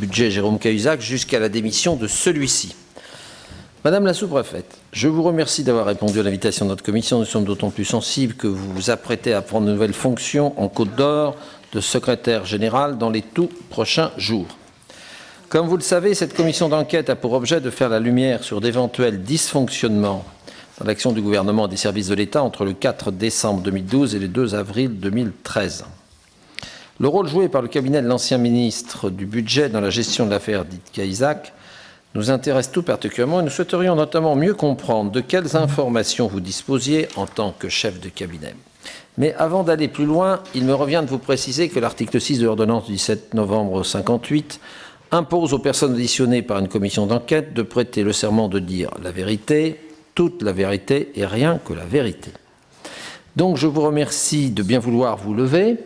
budget Jérôme Cahuzac jusqu'à la démission de celui-ci. Madame la sous-préfète, je vous remercie d'avoir répondu à l'invitation de notre commission. Nous sommes d'autant plus sensibles que vous vous apprêtez à prendre de nouvelles fonctions en Côte d'Or de secrétaire général dans les tout prochains jours. Comme vous le savez, cette commission d'enquête a pour objet de faire la lumière sur d'éventuels dysfonctionnements dans l'action du gouvernement et des services de l'État entre le 4 décembre 2012 et le 2 avril 2013. Le rôle joué par le cabinet de l'ancien ministre du Budget dans la gestion de l'affaire dite Cahuzac nous intéresse tout particulièrement et nous souhaiterions notamment mieux comprendre de quelles informations vous disposiez en tant que chef de cabinet. Mais avant d'aller plus loin, il me revient de vous préciser que l'article 6 de l'ordonnance du 17 novembre 1958 impose aux personnes auditionnées par une commission d'enquête de prêter le serment de dire la vérité, toute la vérité et rien que la vérité. Donc je vous remercie de bien vouloir vous lever,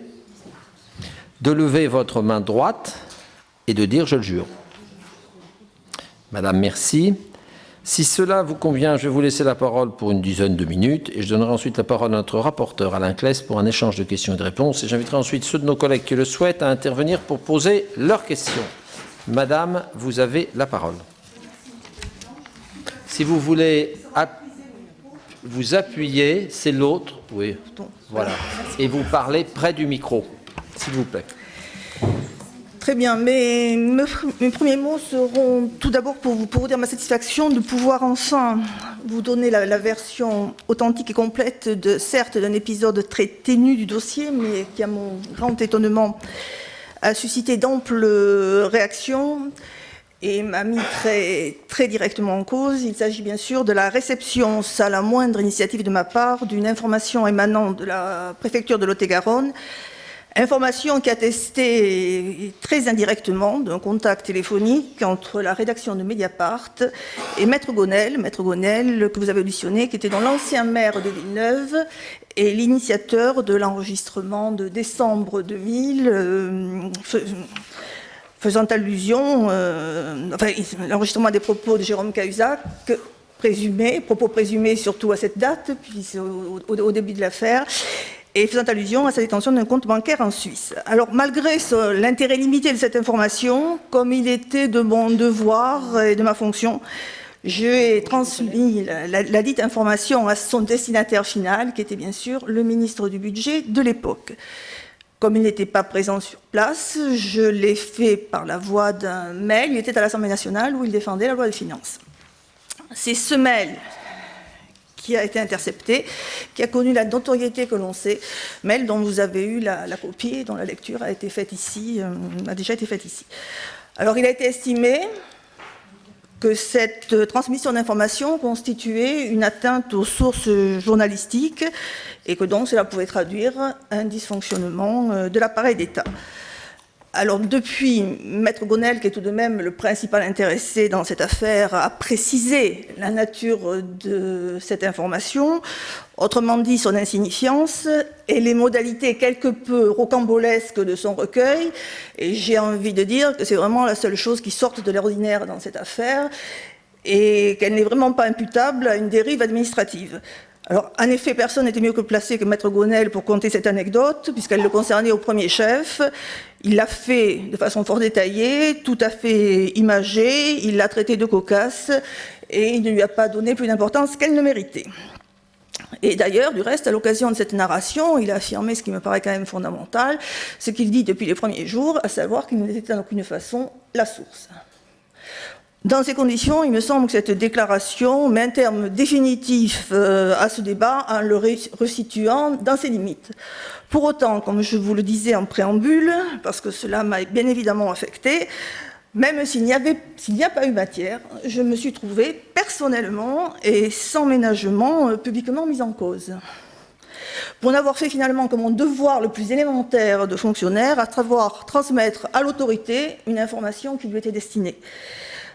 de lever votre main droite et de dire « je le jure ». Madame, merci. Si cela vous convient, je vais vous laisser la parole pour une dizaine de minutes et je donnerai ensuite la parole à notre rapporteur Alain Claes pour un échange de questions et de réponses. Et j'inviterai ensuite ceux de nos collègues qui le souhaitent à intervenir pour poser leurs questions. Madame, vous avez la parole. Si vous voulez vous appuyer, c'est l'autre. Oui, voilà. Et vous parlez près du micro, s'il vous plaît. Très bien, mes premiers mots seront tout d'abord pour vous dire ma satisfaction de pouvoir enfin vous donner la version authentique et complète, certes d'un épisode très ténu du dossier, mais qui, à mon grand étonnement, a suscité d'amples réactions et m'a mis très directement en cause. Il s'agit bien sûr de la réception, sans la moindre initiative de ma part, d'une information émanant de la préfecture de Lot-et-Garonne. Information qui attestait très indirectement d'un contact téléphonique entre la rédaction de Mediapart et Maître Gonel, que vous avez auditionné, qui était dans l'ancien maire de Villeneuve et l'initiateur de l'enregistrement de décembre 2000, faisant allusion, l'enregistrement des propos de Jérôme Cahuzac, propos présumés surtout à cette date, puis au début de l'affaire, et faisant allusion à sa détention d'un compte bancaire en Suisse. Alors, malgré l'intérêt limité de cette information, comme il était de mon devoir et de ma fonction, j'ai transmis la dite information à son destinataire final, qui était bien sûr le ministre du Budget de l'époque. Comme il n'était pas présent sur place, je l'ai fait par la voie d'un mail. Il était à l'Assemblée nationale où il défendait la loi des finances. C'est ce mail qui a été intercepté, qui a connu la notoriété que l'on sait, mail dont vous avez eu la copie et dont la lecture a déjà été faite ici. Alors, il a été estimé que cette transmission d'informations constituait une atteinte aux sources journalistiques et que donc cela pouvait traduire un dysfonctionnement de l'appareil d'État. Alors depuis, Maître Gonel, qui est tout de même le principal intéressé dans cette affaire, a précisé la nature de cette information, autrement dit son insignifiance, et les modalités quelque peu rocambolesques de son recueil. Et j'ai envie de dire que c'est vraiment la seule chose qui sorte de l'ordinaire dans cette affaire et qu'elle n'est vraiment pas imputable à une dérive administrative. Alors, en effet, personne n'était mieux que placé que Maître Gonel pour conter cette anecdote, puisqu'elle le concernait au premier chef. Il l'a fait de façon fort détaillée, tout à fait imagée, il l'a traitée de cocasse, et il ne lui a pas donné plus d'importance qu'elle ne méritait. Et d'ailleurs, du reste, à l'occasion de cette narration, il a affirmé ce qui me paraît quand même fondamental, ce qu'il dit depuis les premiers jours, à savoir qu'il n'était en aucune façon la source. Dans ces conditions, il me semble que cette déclaration met un terme définitif à ce débat en le resituant dans ses limites. Pour autant, comme je vous le disais en préambule, parce que cela m'a bien évidemment affecté, même s'il n'y a pas eu matière, je me suis trouvée personnellement et sans ménagement publiquement mise en cause. Pour n'avoir fait finalement que mon devoir le plus élémentaire de fonctionnaire, à savoir transmettre à l'autorité une information qui lui était destinée.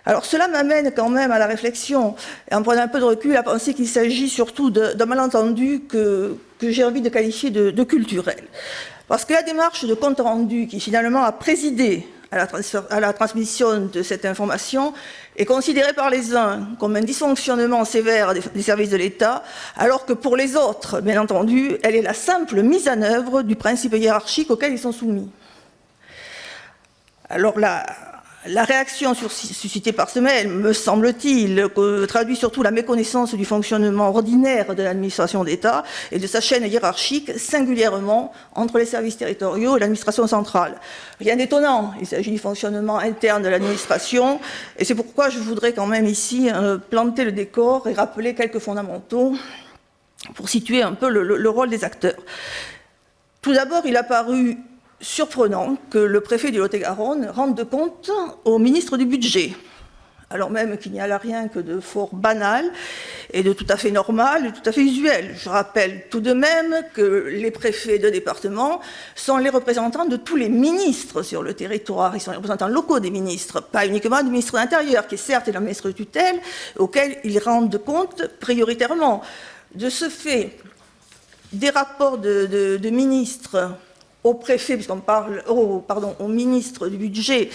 Alors cela m'amène quand même à la réflexion, et en prenant un peu de recul, à penser qu'il s'agit surtout d'un malentendu que j'ai envie de qualifier de culturel. Parce que la démarche de compte rendu qui finalement a présidé à la transmission de cette information est considérée par les uns comme un dysfonctionnement sévère des services de l'État, alors que pour les autres, bien entendu, elle est la simple mise en œuvre du principe hiérarchique auquel ils sont soumis. Alors La réaction suscitée par ce mail, me semble-t-il, traduit surtout la méconnaissance du fonctionnement ordinaire de l'administration d'État et de sa chaîne hiérarchique, singulièrement entre les services territoriaux et l'administration centrale. Rien d'étonnant, il s'agit du fonctionnement interne de l'administration, et c'est pourquoi je voudrais quand même ici planter le décor et rappeler quelques fondamentaux pour situer un peu le rôle des acteurs. Tout d'abord, il a paru surprenant que le préfet du Lot-et-Garonne rende compte au ministre du Budget, alors même qu'il n'y a là rien que de fort banal et de tout à fait normal et tout à fait usuel. Je rappelle tout de même que les préfets de département sont les représentants de tous les ministres sur le territoire. Ils sont les représentants locaux des ministres, pas uniquement du ministre de l'Intérieur, qui certes est le ministre de tutelle, auquel ils rendent compte prioritairement. De ce fait, des rapports de ministres au préfet, puisqu'on parle, au ministre du Budget,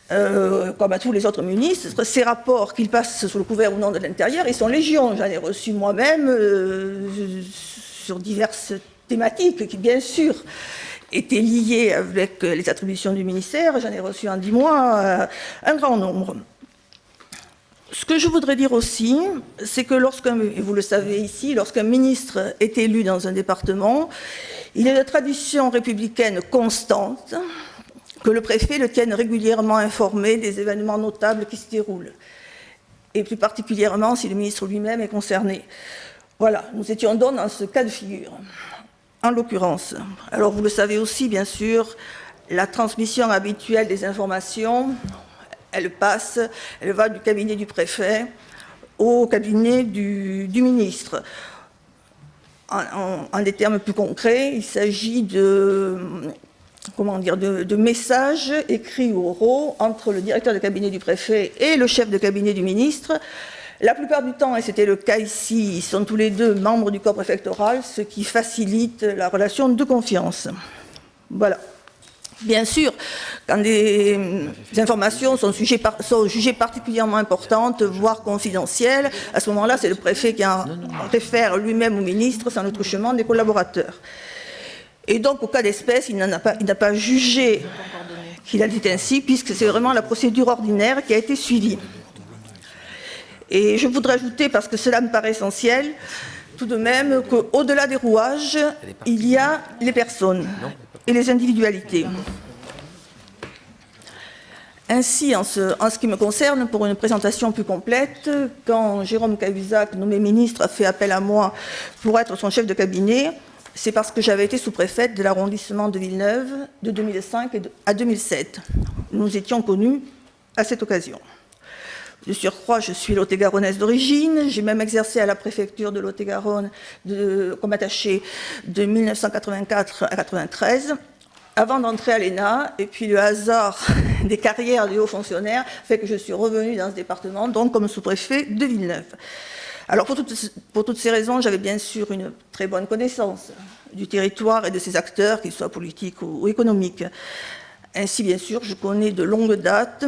comme à tous les autres ministres, ces rapports qu'ils passent sous le couvert ou non de l'Intérieur, ils sont légion. J'en ai reçu moi-même sur diverses thématiques qui, bien sûr, étaient liées avec les attributions du ministère. J'en ai reçu en 10 mois un grand nombre. Ce que je voudrais dire aussi, c'est que et vous le savez ici, lorsqu'un ministre est élu dans un département, il est de tradition républicaine constante que le préfet le tienne régulièrement informé des événements notables qui se déroulent, et plus particulièrement si le ministre lui-même est concerné. Voilà, nous étions donc dans ce cas de figure, en l'occurrence. Alors vous le savez aussi, bien sûr, la transmission habituelle des informations, elle va du cabinet du préfet au cabinet du ministre. En des termes plus concrets, il s'agit de messages écrits ou oraux entre le directeur de cabinet du préfet et le chef de cabinet du ministre. La plupart du temps, et c'était le cas ici, ils sont tous les deux membres du corps préfectoral, ce qui facilite la relation de confiance. Voilà. Bien sûr, quand des informations sont jugées particulièrement importantes, voire confidentielles, à ce moment-là, c'est le préfet qui en réfère lui-même au ministre, sans le truchement des collaborateurs. Et donc, au cas d'espèce, il n'a pas jugé qu'il a dit ainsi, puisque c'est vraiment la procédure ordinaire qui a été suivie. Et je voudrais ajouter, parce que cela me paraît essentiel, tout de même qu'au-delà des rouages, il y a les personnes et les individualités. Ainsi, en ce qui me concerne, pour une présentation plus complète, quand Jérôme Cahuzac, nommé ministre, a fait appel à moi pour être son chef de cabinet, c'est parce que j'avais été sous-préfète de l'arrondissement de Villeneuve de 2005 à 2007. Nous étions connus à cette occasion. De surcroît, je suis lot-et-garonnaise d'origine. J'ai même exercé à la préfecture de Lot-et-Garonne comme attachée de 1984 à 1993, avant d'entrer à l'ENA. Et puis le hasard des carrières des hauts fonctionnaires fait que je suis revenue dans ce département, donc comme sous-préfet de Villeneuve. Alors pour toutes ces raisons, j'avais bien sûr une très bonne connaissance du territoire et de ses acteurs, qu'ils soient politiques ou économiques. Ainsi, bien sûr, je connais de longue date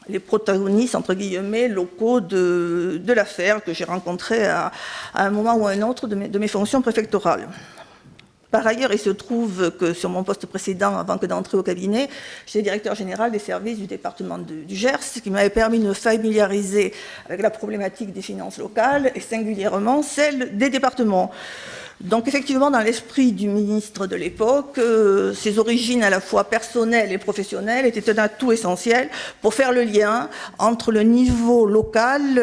les protagonistes, entre guillemets, locaux de l'affaire que j'ai rencontrés à un moment ou à un autre de mes fonctions préfectorales. Par ailleurs, il se trouve que sur mon poste précédent, avant que d'entrer au cabinet, j'étais directeur général des services du département du Gers, ce qui m'avait permis de me familiariser avec la problématique des finances locales et singulièrement celle des départements. Donc effectivement, dans l'esprit du ministre de l'époque, ses origines à la fois personnelles et professionnelles étaient un atout essentiel pour faire le lien entre le niveau local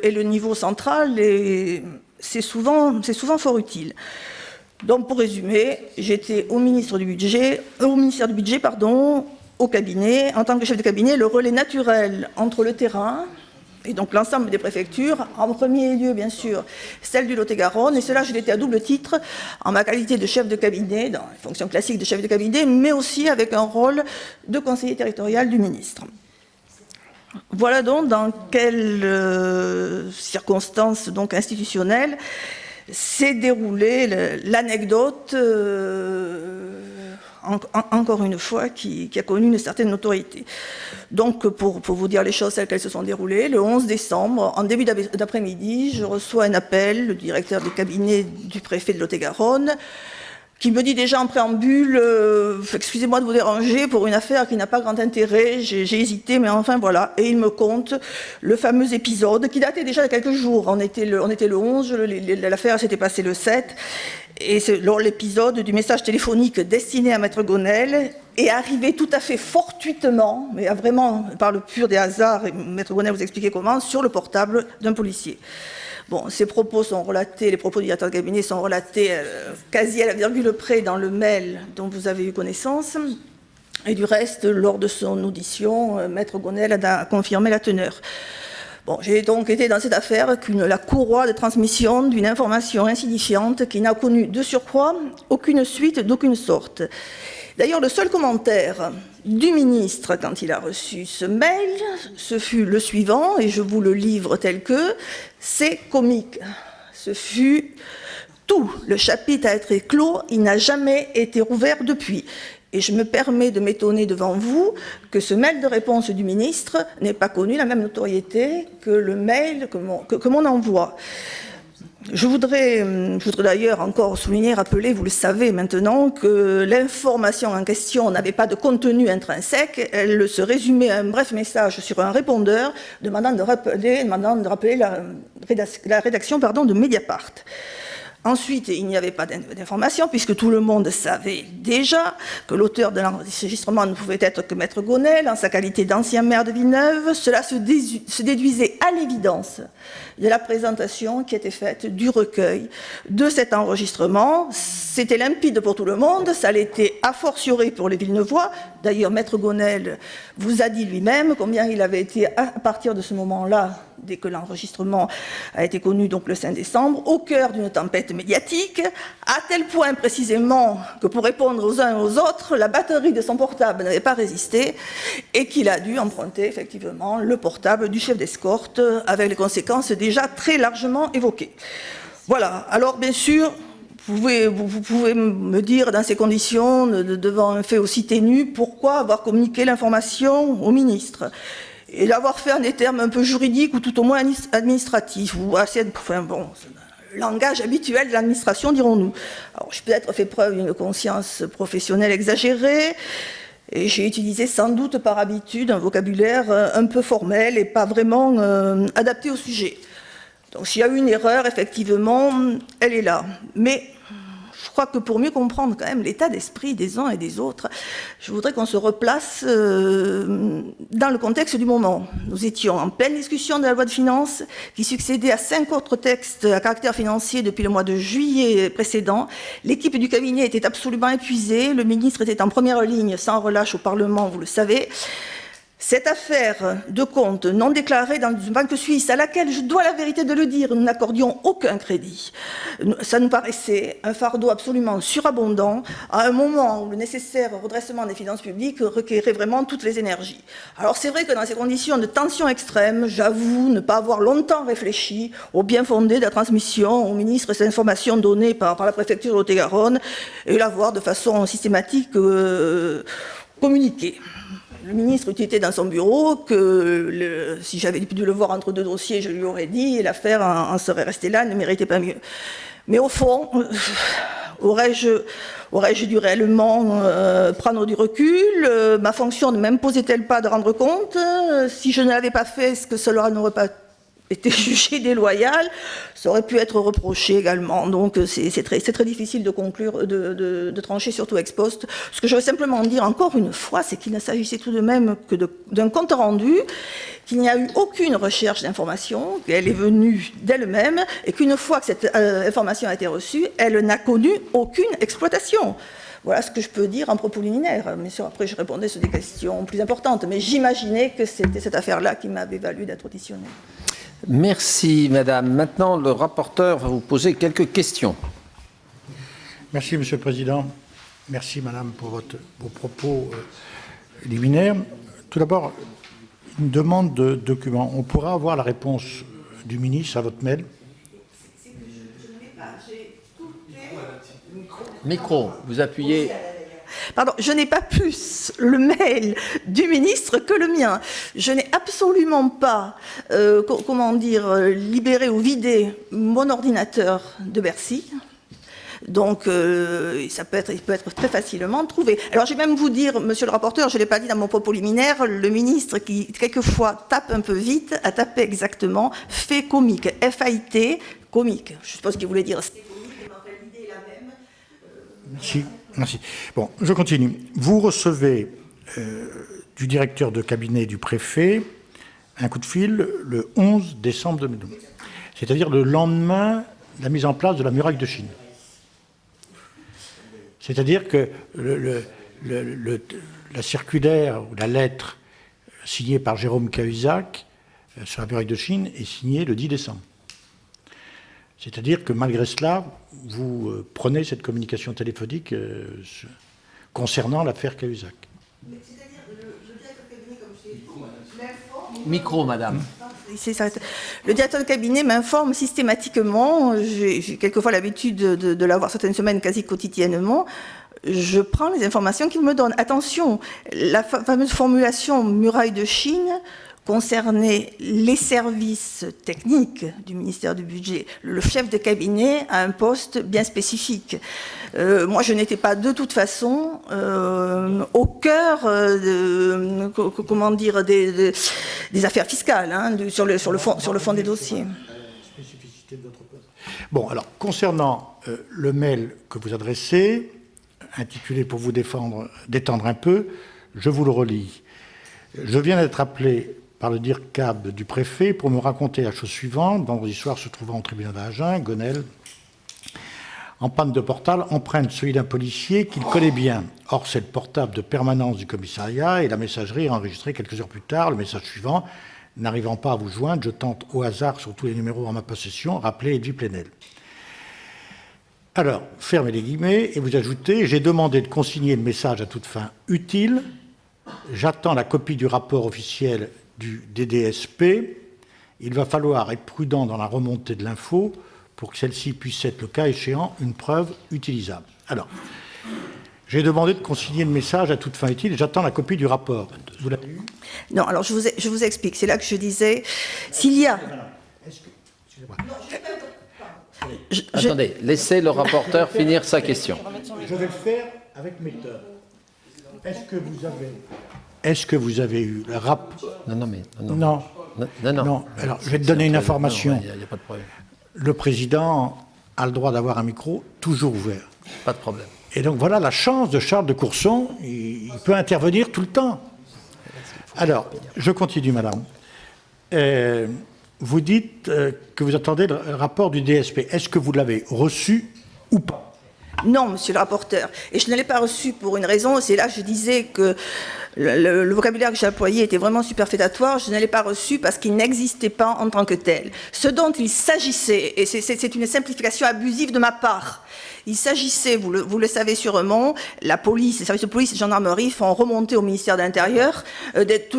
et le niveau central, et c'est souvent fort utile. Donc pour résumer, j'étais au ministère du Budget, au cabinet, en tant que chef de cabinet, le relais naturel entre le terrain et donc l'ensemble des préfectures, en premier lieu, bien sûr, celle du Lot-et-Garonne, et cela, je l'étais à double titre, en ma qualité de chef de cabinet, dans les fonctions classiques de chef de cabinet, mais aussi avec un rôle de conseiller territorial du ministre. Voilà donc dans quelles circonstances donc institutionnelles s'est déroulée l'anecdote, encore une fois, qui a connu une certaine notoriété. Donc, pour vous dire les choses telles qu'elles se sont déroulées, le 11 décembre, en début d'après-midi, je reçois un appel du directeur du cabinet du préfet de Lot-et-Garonne qui me dit déjà en préambule excusez-moi de vous déranger pour une affaire qui n'a pas grand intérêt, j'ai hésité, mais enfin voilà. Et il me conte le fameux épisode qui datait déjà de quelques jours. On était le 11, l'affaire s'était passée le 7, et c'est l'épisode du message téléphonique destiné à Maître Gonel est arrivé tout à fait fortuitement, mais vraiment par le pur des hasards, et Maître Gonel vous expliquait comment, sur le portable d'un policier. Bon, ces propos sont relatés, les propos du directeur de cabinet sont relatés quasi à la virgule près dans le mail dont vous avez eu connaissance. Et du reste, lors de son audition, Maître Gonel a confirmé la teneur. Bon, j'ai donc été dans cette affaire la courroie de transmission d'une information insignifiante qui n'a connu de surcroît aucune suite d'aucune sorte. D'ailleurs, le seul commentaire du ministre quand il a reçu ce mail, ce fut le suivant, et je vous le livre tel que, c'est comique. Ce fut tout. Le chapitre a été clos, il n'a jamais été rouvert depuis. Et je me permets de m'étonner devant vous que ce mail de réponse du ministre n'ait pas connu la même notoriété que le mail que mon envoi. Je voudrais d'ailleurs encore souligner, rappeler, vous le savez maintenant, que l'information en question n'avait pas de contenu intrinsèque, elle se résumait à un bref message sur un répondeur demandant de rappeler la rédaction de Mediapart. Ensuite, il n'y avait pas d'information, puisque tout le monde savait déjà que l'auteur de l'enregistrement ne pouvait être que Maître Gonel, en sa qualité d'ancien maire de Villeneuve. Cela se déduisait à l'évidence de la présentation qui était faite du recueil de cet enregistrement. C'était limpide pour tout le monde, ça l'était a fortiori pour les Villeneuvois. D'ailleurs, Maître Gonel vous a dit lui-même combien il avait été, à partir de ce moment-là, dès que l'enregistrement a été connu, donc le 5 décembre, au cœur d'une tempête médiatique, à tel point précisément que pour répondre aux uns et aux autres, la batterie de son portable n'avait pas résisté et qu'il a dû emprunter effectivement le portable du chef d'escorte avec les conséquences déjà très largement évoquées. Voilà, alors bien sûr, vous pouvez me dire dans ces conditions, devant un fait aussi ténu, pourquoi avoir communiqué l'information au ministre et l'avoir fait en des termes un peu juridiques ou tout au moins administratifs, ou assez, enfin bon, langage habituel de l'administration, dirons-nous. Alors, j'ai peut-être fait preuve d'une conscience professionnelle exagérée, et j'ai utilisé sans doute par habitude un vocabulaire un peu formel et pas vraiment adapté au sujet. Donc s'il y a eu une erreur, effectivement, elle est là. Mais je crois que pour mieux comprendre quand même l'état d'esprit des uns et des autres, je voudrais qu'on se replace dans le contexte du moment. Nous étions en pleine discussion de la loi de finances qui succédait à 5 autres textes à caractère financier depuis le mois de juillet précédent. L'équipe du cabinet était absolument épuisée, le ministre était en première ligne sans relâche au Parlement, vous le savez. Cette affaire de compte non déclarée dans une banque suisse, à laquelle, je dois la vérité de le dire, nous n'accordions aucun crédit, ça nous paraissait un fardeau absolument surabondant, à un moment où le nécessaire redressement des finances publiques requérait vraiment toutes les énergies. Alors c'est vrai que dans ces conditions de tension extrême, j'avoue ne pas avoir longtemps réfléchi au bien fondé de la transmission au ministre de cette information donnée par la préfecture de Lot-et-Garonne et l'avoir de façon systématique communiquée. Le ministre était dans son bureau, que si j'avais dû le voir entre deux dossiers, je lui aurais dit, et l'affaire en serait restée là, elle ne méritait pas mieux. Mais au fond, aurais-je dû réellement prendre du recul? Ma fonction ne m'imposait-elle pas de rendre compte? Si je ne l'avais pas fait, est-ce que cela n'aurait pas été jugé déloyal? Ça aurait pu être reproché également. Donc c'est très difficile de conclure, de trancher, surtout ex post. Ce que je veux simplement dire encore une fois, c'est qu'il ne s'agissait tout de même que d'un compte rendu, qu'il n'y a eu aucune recherche d'information, qu'elle est venue d'elle-même, et qu'une fois que cette information a été reçue, elle n'a connu aucune exploitation. Voilà ce que je peux dire en propos liminaire. Bien sûr, après, je répondais sur des questions plus importantes, mais j'imaginais que c'était cette affaire-là qui m'avait valu d'être auditionnée. Merci, madame. Maintenant, le rapporteur va vous poser quelques questions. Merci, monsieur le président. Merci, madame, pour vos propos liminaires. Tout d'abord, une demande de document. On pourra avoir la réponse du ministre à votre mail? Micro, vous appuyez. Pardon, je n'ai pas plus le mail du ministre que le mien. Je n'ai absolument pas, libéré ou vidé mon ordinateur de Bercy. Donc, il peut être très facilement trouvé. Alors, je vais même vous dire, monsieur le rapporteur, je ne l'ai pas dit dans mon propos liminaire, le ministre qui, quelquefois, tape un peu vite, a tapé exactement fait comique, F-A-I-T, comique. Je suppose qu'il voulait dire c'est comique, mais en fait, l'idée est la même. Merci, merci. Bon, je continue. Vous recevez du directeur de cabinet du préfet un coup de fil le 11 décembre 2012, c'est-à-dire le lendemain de la mise en place de la muraille de Chine. C'est-à-dire que la circulaire ou la lettre signée par Jérôme Cahuzac sur la muraille de Chine est signée le 10 décembre. C'est-à-dire que malgré cela, vous prenez cette communication téléphonique concernant l'affaire Cahuzac. C'est-à-dire, le directeur de cabinet, comme je l'ai dit, m'informe... Micro, madame. Le directeur de cabinet m'informe systématiquement, j'ai quelquefois l'habitude de l'avoir certaines semaines quasi quotidiennement, je prends les informations qu'il me donne. Attention, la fameuse formulation muraille de Chine concernait les services techniques du ministère du Budget. Le chef de cabinet a un poste bien spécifique. Moi, je n'étais pas de toute façon au cœur comment dire, des affaires fiscales, hein, sur le fond des dossiers. Spécificité de votre poste. Bon, alors, concernant le mail que vous adressez, intitulé « Pour vous détendre un peu », je vous le relis. Je viens d'être appelé par le DIRCAB du préfet pour me raconter la chose suivante. Vendredi soir, se trouvant au tribunal d'Agen, Gonel, en panne de portable, empreinte celui d'un policier qu'il connaît bien. Or, c'est le portable de permanence du commissariat et la messagerie est enregistrée quelques heures plus tard. Le message suivant, n'arrivant pas à vous joindre, je tente au hasard sur tous les numéros en ma possession, rappelez Edwy Plenel. Alors, fermez les guillemets et vous ajoutez, j'ai demandé de consigner le message à toute fin utile. J'attends la copie du rapport officiel du DDSP. Il va falloir être prudent dans la remontée de l'info pour que celle-ci puisse être, le cas échéant, une preuve utilisable. Alors, j'ai demandé de consigner le message à toute fin utile. J'attends la copie du rapport. Vous l'avez eu ? Non, alors je vous explique. C'est là que je disais, s'il y a... Excusez-moi. Attendez, laissez le rapporteur finir sa question. Je vais le faire avec méthode. Est-ce que vous avez eu le rapport ? Non. Alors, je vais te donner une information. Il n'y a pas de problème. Le président a le droit d'avoir un micro toujours ouvert. Pas de problème. Et donc, voilà la chance de Charles de Courson. Il peut intervenir tout le temps. Alors, je continue, madame. Vous dites que vous attendez le rapport du DSP. Est-ce que vous l'avez reçu ou pas ? Non, monsieur le rapporteur. Et je ne l'ai pas reçu pour une raison. C'est là que je disais que le vocabulaire que j'ai employé était vraiment superfétatoire. Je ne l'ai pas reçu parce qu'il n'existait pas en tant que tel. Ce dont il s'agissait, et c'est une simplification abusive de ma part, il s'agissait, vous le savez sûrement, la police, les services de police et de gendarmerie font remonter au ministère de l'Intérieur des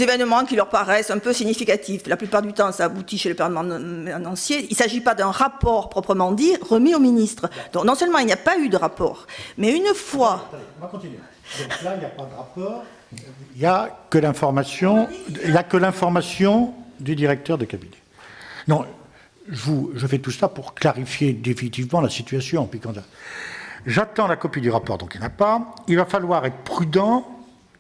événements qui leur paraissent un peu significatifs. La plupart du temps, ça aboutit chez le permanentier. Il ne s'agit pas d'un rapport proprement dit remis au ministre. Donc non seulement il n'y a pas eu de rapport, mais une fois... Attendez, on va continuer. Donc là, il n'y a pas de rapport. Il n'y a que l'information du directeur de cabinet. Non. Je fais tout ça pour clarifier définitivement la situation. J'attends la copie du rapport, donc il n'y en a pas. Il va falloir être prudent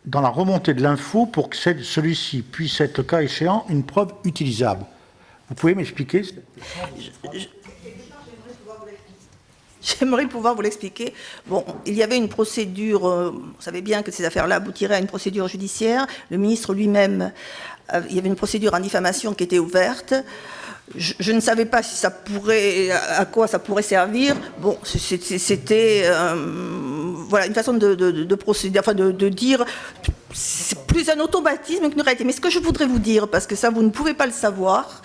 dans la remontée de l'info pour que celui-ci puisse être, le cas échéant, une preuve utilisable. Vous pouvez m'expliquer ? J'aimerais pouvoir vous l'expliquer. Bon, il y avait une procédure, vous savez bien que ces affaires-là aboutiraient à une procédure judiciaire. Le ministre lui-même, il y avait une procédure en diffamation qui était ouverte. Je ne savais pas si ça pourrait, à quoi ça pourrait servir. Bon, c'était voilà, une façon de procéder, enfin de dire, c'est plus un automatisme qu'une réalité. Mais ce que je voudrais vous dire, parce que ça, vous ne pouvez pas le savoir,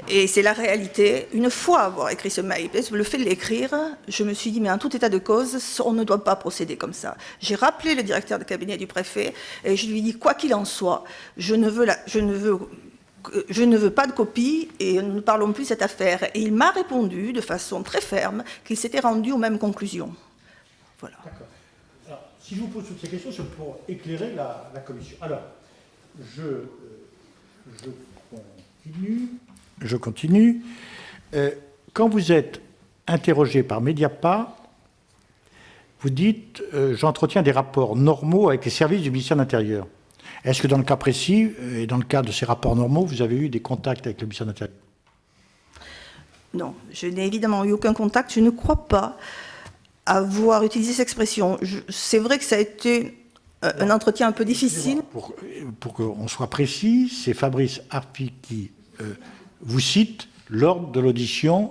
et c'est la réalité, une fois avoir écrit ce mail, le fait de l'écrire, je me suis dit, mais en tout état de cause, on ne doit pas procéder comme ça. J'ai rappelé le directeur de cabinet du préfet, et je lui ai dit, quoi qu'il en soit, je ne veux pas de copie et nous ne parlons plus de cette affaire. Et il m'a répondu de façon très ferme qu'il s'était rendu aux mêmes conclusions. Voilà. D'accord. Alors, si je vous pose toutes ces questions, c'est pour éclairer la commission. Alors, je continue. Quand vous êtes interrogé par Mediapart, vous dites j'entretiens des rapports normaux avec les services du ministère de l'Intérieur. Est-ce que dans le cas précis, et dans le cas de ces rapports normaux, vous avez eu des contacts avec le ministère de l'Intérieur? Non, je n'ai évidemment eu aucun contact. Je ne crois pas avoir utilisé cette expression. C'est vrai que ça a été un entretien un peu difficile. Pour qu'on soit précis, c'est Fabrice Arfi qui vous cite lors de l'audition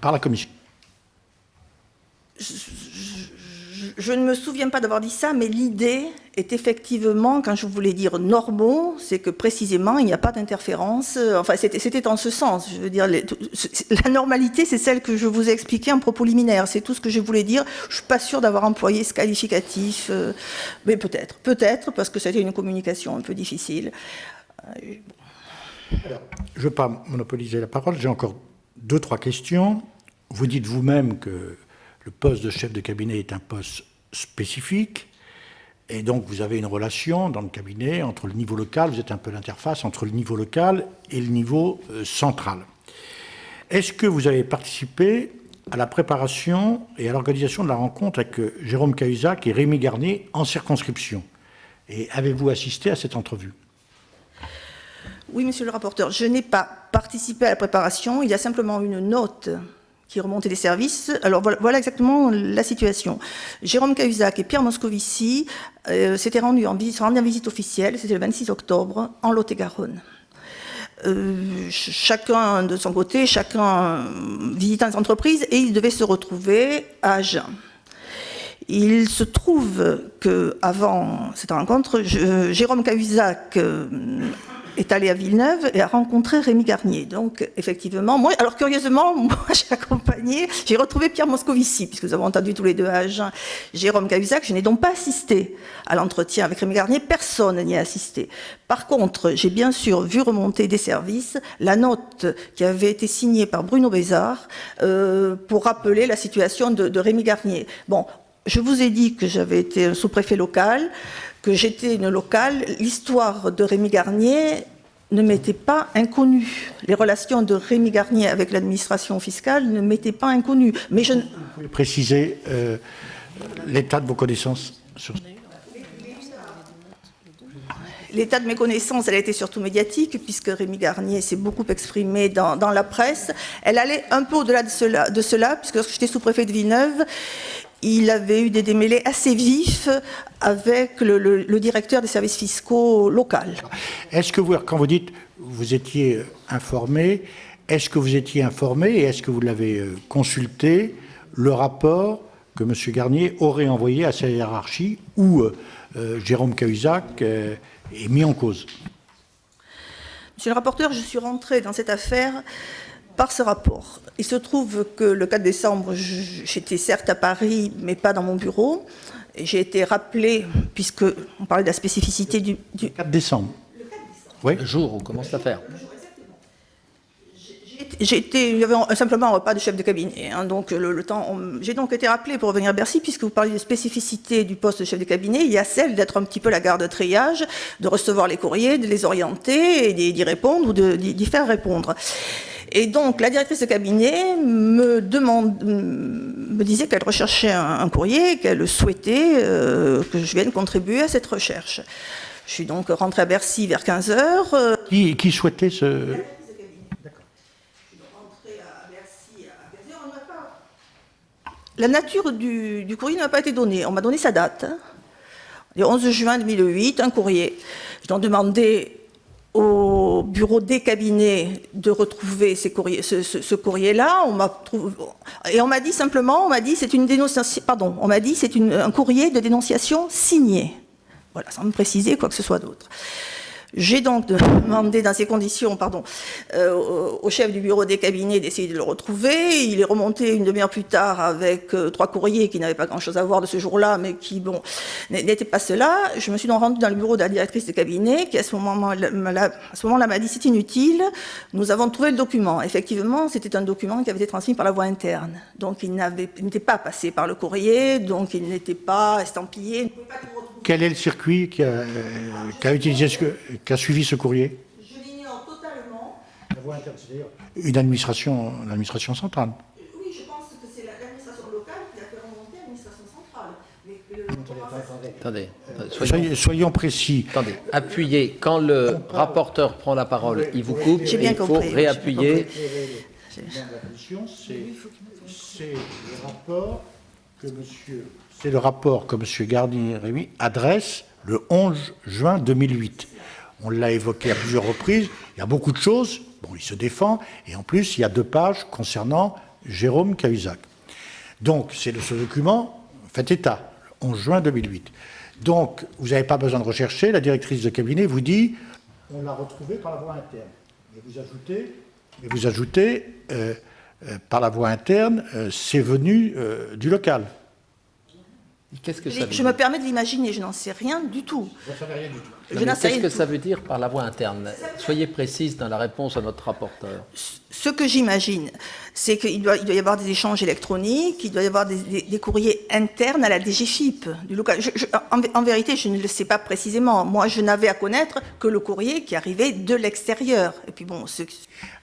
par la commission. Je ne me souviens pas d'avoir dit ça, mais l'idée est effectivement, quand je voulais dire normaux, c'est que précisément, il n'y a pas d'interférence. Enfin, c'était en ce sens. Je veux dire, la normalité, c'est celle que je vous ai expliquée en propos liminaire. C'est tout ce que je voulais dire. Je ne suis pas sûre d'avoir employé ce qualificatif, mais peut-être, parce que c'était une communication un peu difficile. Alors, je ne veux pas monopoliser la parole. J'ai encore 2-3 questions. Vous dites vous-même que le poste de chef de cabinet est un poste spécifique, et donc vous avez une relation dans le cabinet entre le niveau local, vous êtes un peu l'interface entre le niveau local et le niveau central. Est-ce que vous avez participé à la préparation et à l'organisation de la rencontre avec Jérôme Cahuzac et Rémi Garnier en circonscription? Et avez-vous assisté à cette entrevue? Oui, monsieur le rapporteur, je n'ai pas participé à la préparation, il y a simplement une note qui remontait des services. Alors voilà exactement la situation. Jérôme Cahuzac et Pierre Moscovici s'étaient rendus en visite officielle, c'était le 26 octobre, en Lot-et-Garonne. Chacun de son côté, chacun visitant les entreprises, et ils devaient se retrouver à Agen. Il se trouve qu'avant cette rencontre, Jérôme Cahuzac est allé à Villeneuve et a rencontré Rémi Garnier. Donc, effectivement, alors curieusement, moi, j'ai retrouvé Pierre Moscovici, puisque nous avons entendu tous les deux à Agen. Jérôme Cahuzac, je n'ai donc pas assisté à l'entretien avec Rémi Garnier, personne n'y a assisté. Par contre, j'ai bien sûr vu remonter des services la note qui avait été signée par Bruno Bézard pour rappeler la situation de Rémi Garnier. Bon, je vous ai dit que j'avais été un sous-préfet local, que j'étais une locale. L'histoire de Rémi Garnier ne m'était pas inconnue. Les relations de Rémi Garnier avec l'administration fiscale ne m'étaient pas inconnues. Mais vous pouvez préciser l'état de vos connaissances sur... L'état de mes connaissances, elle a été surtout médiatique, puisque Rémi Garnier s'est beaucoup exprimé dans la presse. Elle allait un peu au-delà de cela, puisque lorsque j'étais sous-préfet de Villeneuve, il avait eu des démêlés assez vifs avec le directeur des services fiscaux locaux. Est-ce que vous, quand vous dites vous étiez informé, est-ce que vous étiez informé et est-ce que vous l'avez consulté, le rapport que M. Garnier aurait envoyé à sa hiérarchie où Jérôme Cahuzac est mis en cause? Monsieur le rapporteur, je suis rentrée dans cette affaire par ce rapport. Il se trouve que le 4 décembre, j'étais certes à Paris, mais pas dans mon bureau. J'ai été rappelée, puisqu'on parlait de la spécificité du... 4 décembre. Oui. Le jour où commence l'affaire. Il y avait simplement un repas de chef de cabinet. Donc j'ai donc été rappelée pour revenir à Bercy, puisque vous parlez de spécificité du poste de chef de cabinet. Il y a celle d'être un petit peu la garde de triage, de recevoir les courriers, de les orienter, et d'y répondre ou d'y faire répondre. Et donc, la directrice de cabinet me disait qu'elle recherchait un courrier, qu'elle souhaitait que je vienne contribuer à cette recherche. Je suis donc rentrée à Bercy vers 15h. Qui souhaitait ce... D'accord. Je suis donc rentrée à Bercy à 15h. La nature du courrier n'a pas été donnée. On m'a donné sa date. Le 11 juin 2008, un courrier. Je donc demandé au bureau des cabinets de retrouver ce courrier-là. Et on m'a dit simplement, c'est une dénonciation, pardon, on m'a dit c'est un courrier de dénonciation signé. Voilà, sans me préciser quoi que ce soit d'autre. J'ai donc demandé dans ces conditions, au chef du bureau des cabinets d'essayer de le retrouver. Il est remonté une demi-heure plus tard avec 3 courriers qui n'avaient pas grand-chose à voir de ce jour-là, mais qui, n'étaient pas ceux-là. Je me suis donc rendue dans le bureau de la directrice de cabinet, qui à ce moment-là m'a dit c'est inutile, nous avons trouvé le document. Effectivement, c'était un document qui avait été transmis par la voie interne. Donc il n'était pas passé par le courrier, donc il n'était pas estampillé. Quel est le circuit qui a suivi ce courrier? Je l'ignore totalement. La voie interne, c'est-à-dire une administration centrale. Oui, je pense que Attendez. Soyons précis. Attendez. Appuyez. Quand le rapporteur prend la parole, il vous coupe. J'ai bien il faut compris, oui, réappuyer. C'est le rapport que M. Garnier-Rémy adresse le 11 juin 2008. On l'a évoqué à plusieurs reprises. Il y a beaucoup de choses. Bon, il se défend. Et en plus, il y a 2 pages concernant Jérôme Cahuzac. Donc, c'est de ce document, faites état, le 11 juin 2008. Donc, vous n'avez pas besoin de rechercher. La directrice de cabinet vous dit on l'a retrouvé par la voie interne. Et vous ajoutez par la voie interne, c'est venu du local. Qu'est-ce que ça veut Je dire me permets de l'imaginer, je n'en sais rien du tout. Vous ne savez rien du tout. Je n'en sais Qu'est-ce rien que du ça tout. veut dire par la voie interne? Soyez précise dans la réponse à notre rapporteur. Ce que j'imagine, c'est qu'il doit y avoir des échanges électroniques, il doit y avoir des courriers internes à la DGFiP du local. En vérité, je ne le sais pas précisément. Moi, je n'avais à connaître que le courrier qui arrivait de l'extérieur. Et puis bon,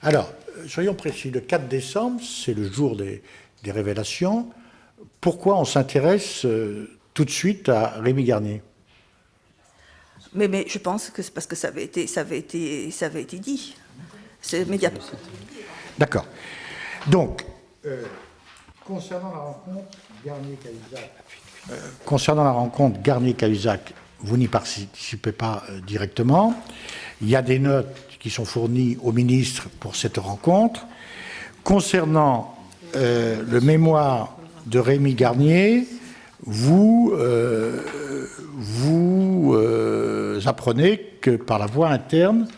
Alors, soyons précis. Le 4 décembre, c'est le jour des révélations. Pourquoi on s'intéresse tout de suite à Rémi Garnier? mais je pense que c'est parce que ça avait été dit. C'est média. D'accord. Donc, concernant la rencontre Garnier-Cahuzac, vous n'y participez pas directement. Il y a des notes qui sont fournies au ministre pour cette rencontre. Concernant le mémoire de Rémi Garnier, vous apprenez que par la voie interne,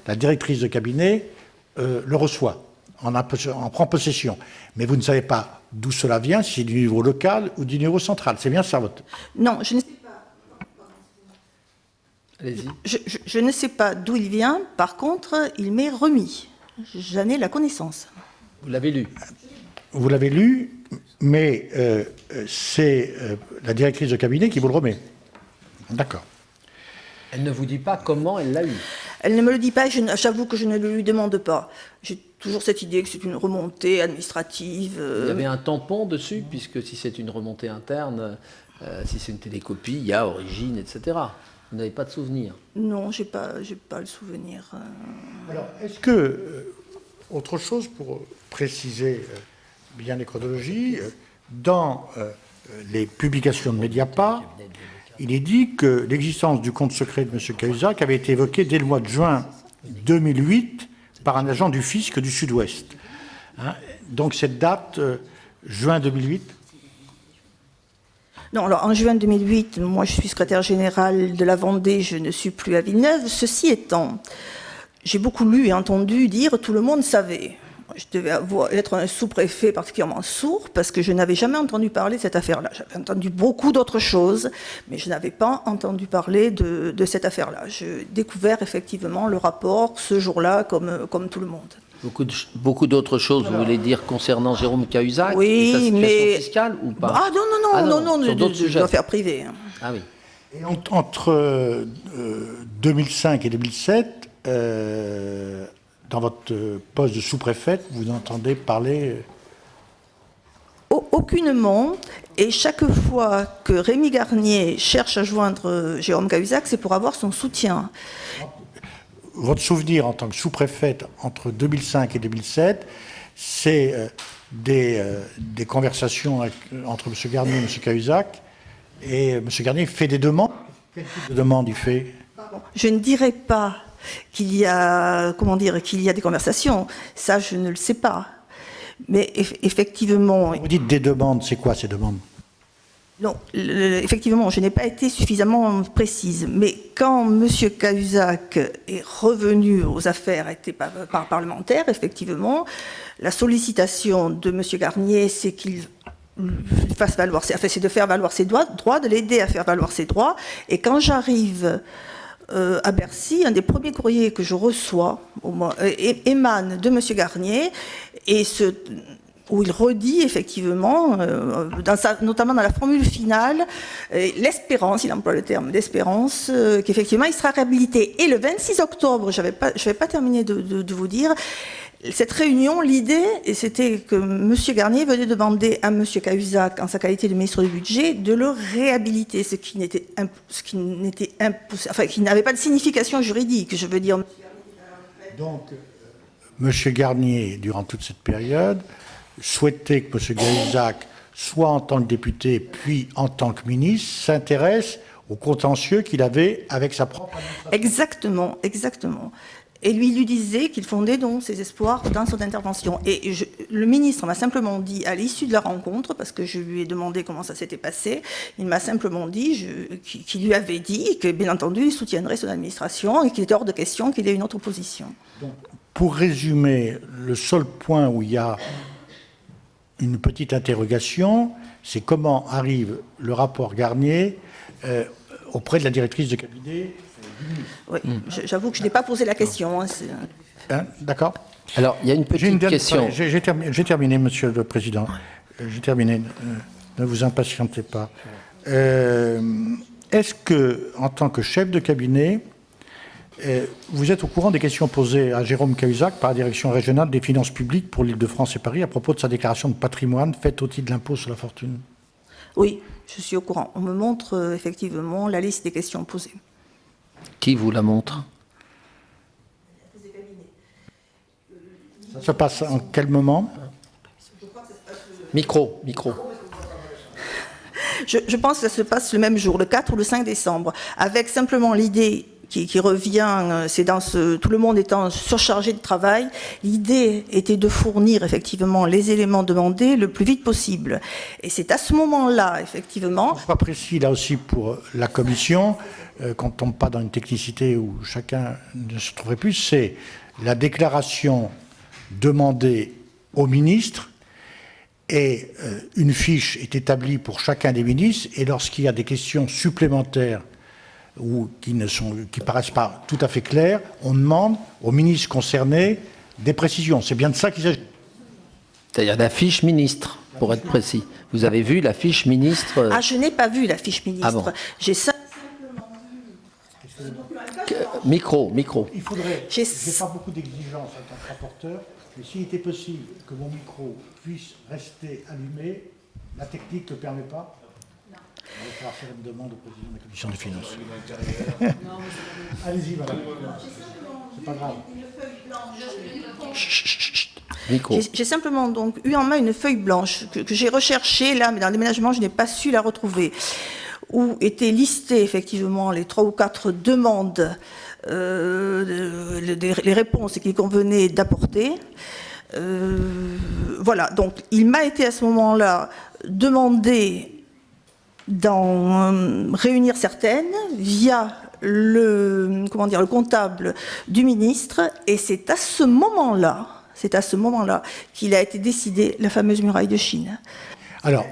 la directrice de cabinet le reçoit, en prend possession. Mais vous ne savez pas d'où cela vient, si c'est du niveau local ou du niveau central. C'est bien ça votre... Non, je ne sais pas. Allez-y. Je ne sais pas d'où il vient. Par contre, il m'est remis. J'en ai la connaissance. Vous l'avez lu? Vous l'avez lu, mais c'est la directrice de cabinet qui vous le remet. D'accord. Elle ne vous dit pas comment elle l'a eu. Elle ne me le dit pas, j'avoue que je ne le lui demande pas. J'ai toujours cette idée que c'est une remontée administrative. Il y avait un tampon dessus, puisque si c'est une remontée interne, si c'est une télécopie, il y a origine, etc. Vous n'avez pas de souvenir? Non, j'ai pas le souvenir. Alors, est-ce que, autre chose pour préciser bien les chronologies, dans les publications de Mediapart, il est dit que l'existence du compte secret de M. Cahuzac avait été évoquée dès le mois de juin 2008 par un agent du fisc du Sud-Ouest. Hein, donc cette date, juin 2008. Non, alors en juin 2008, moi je suis secrétaire générale de la Vendée, je ne suis plus à Villeneuve. Ceci étant, j'ai beaucoup lu et entendu dire tout le monde savait. Je devais être un sous-préfet particulièrement sourd parce que je n'avais jamais entendu parler de cette affaire-là. J'avais entendu beaucoup d'autres choses, mais je n'avais pas entendu parler de cette affaire-là. J'ai découvert effectivement le rapport ce jour-là comme tout le monde. Beaucoup d'autres choses, vous voulez dire, concernant Jérôme Cahuzac? Oui, et sa situation mais... fiscale ou pas? Ah non, sur d'autres sujets. d'affaires privées. Ah oui. Et entre 2005 et 2007, dans votre poste de sous-préfète, vous entendez parler... Aucunement. Et chaque fois que Rémi Garnier cherche à joindre Jérôme Cahuzac, c'est pour avoir son soutien. Votre souvenir en tant que sous-préfète entre 2005 et 2007, c'est des conversations entre M. Garnier et M. Cahuzac, et M. Garnier fait des demandes. Quel type de demande il fait? Je ne dirais pas qu'il y a des conversations. Ça, je ne le sais pas. Mais effectivement... Vous dites des demandes, c'est quoi ces demandes? Non, effectivement, je n'ai pas été suffisamment précise. Mais quand M. Cahuzac est revenu aux affaires par parlementaire, effectivement, la sollicitation de M. Garnier, c'est qu'il fasse valoir, c'est de faire valoir ses droits, de l'aider à faire valoir ses droits. Et quand j'arrive à Bercy, un des premiers courriers que je reçois émane de M. Garnier où il redit effectivement, notamment dans la formule finale, l'espérance, il emploie le terme d'espérance, qu'effectivement il sera réhabilité. Et le 26 octobre, je n'avais pas terminé de vous dire, Cette réunion, l'idée, et c'était que M. Garnier venait demander à M. Cahuzac, en sa qualité de ministre du Budget, de le réhabiliter, ce qui n'avait pas de signification juridique, je veux dire. Donc, M. Garnier, durant toute cette période, souhaitait que M. Cahuzac, soit en tant que député, puis en tant que ministre, s'intéresse au contentieux qu'il avait avec sa propre administration. Exactement, exactement. Et lui disait qu'il fondait donc ses espoirs dans son intervention. Et le ministre m'a simplement dit, à l'issue de la rencontre, parce que je lui ai demandé comment ça s'était passé, il m'a simplement dit qu'il lui avait dit que, bien entendu, il soutiendrait son administration et qu'il était hors de question qu'il ait une autre position. Donc, pour résumer, le seul point où il y a une petite interrogation, c'est comment arrive le rapport Garnier auprès de la directrice de cabinet. Oui, j'avoue que je n'ai pas posé la question. D'accord. Alors, il y a une petite question. J'ai terminé, Monsieur le Président. J'ai terminé. Ne vous impatientez pas. Est-ce que, en tant que chef de cabinet, vous êtes au courant des questions posées à Jérôme Cahuzac par la Direction régionale des finances publiques pour l'Île-de-France et Paris à propos de sa déclaration de patrimoine faite au titre de l'impôt sur la fortune? Oui, je suis au courant. On me montre effectivement la liste des questions posées. Qui vous la montre? Ça se passe en quel moment? Micro. Je pense que ça se passe le même jour, le 4 ou le 5 décembre, avec simplement l'idée qui revient, c'est tout le monde étant surchargé de travail, l'idée était de fournir effectivement les éléments demandés le plus vite possible. Et c'est à ce moment-là, effectivement... Je sois précis là aussi pour la commission, qu'on ne tombe pas dans une technicité où chacun ne se trouverait plus, c'est la déclaration demandée au ministre et une fiche est établie pour chacun des ministres et lorsqu'il y a des questions supplémentaires ou qui paraissent pas tout à fait claires, on demande aux ministres concernés des précisions. C'est bien de ça qu'il s'agit. C'est-à-dire la fiche ministre, pour être précis. Vous avez vu la fiche ministre? Ah, je n'ai pas vu la fiche ministre. Ah bon. J'ai simplement Micro. Il faudrait... J'ai pas beaucoup d'exigences en tant que rapporteur, mais s'il était possible que mon micro puisse rester allumé, la technique ne le permet pas. On va falloir faire une demande au président de la commission des finances. Allez-y, madame. C'est pas grave. Micro. J'ai simplement donc eu en main une feuille blanche que j'ai recherchée là, mais dans le déménagement, je n'ai pas su la retrouver, où étaient listées effectivement les 3 ou 4 demandes, les réponses qu'il convenait d'apporter. Voilà, donc il m'a été à ce moment-là demandé d'en réunir certaines via le comptable du ministre, et c'est à ce moment-là qu'il a été décidé la fameuse muraille de Chine. Alors,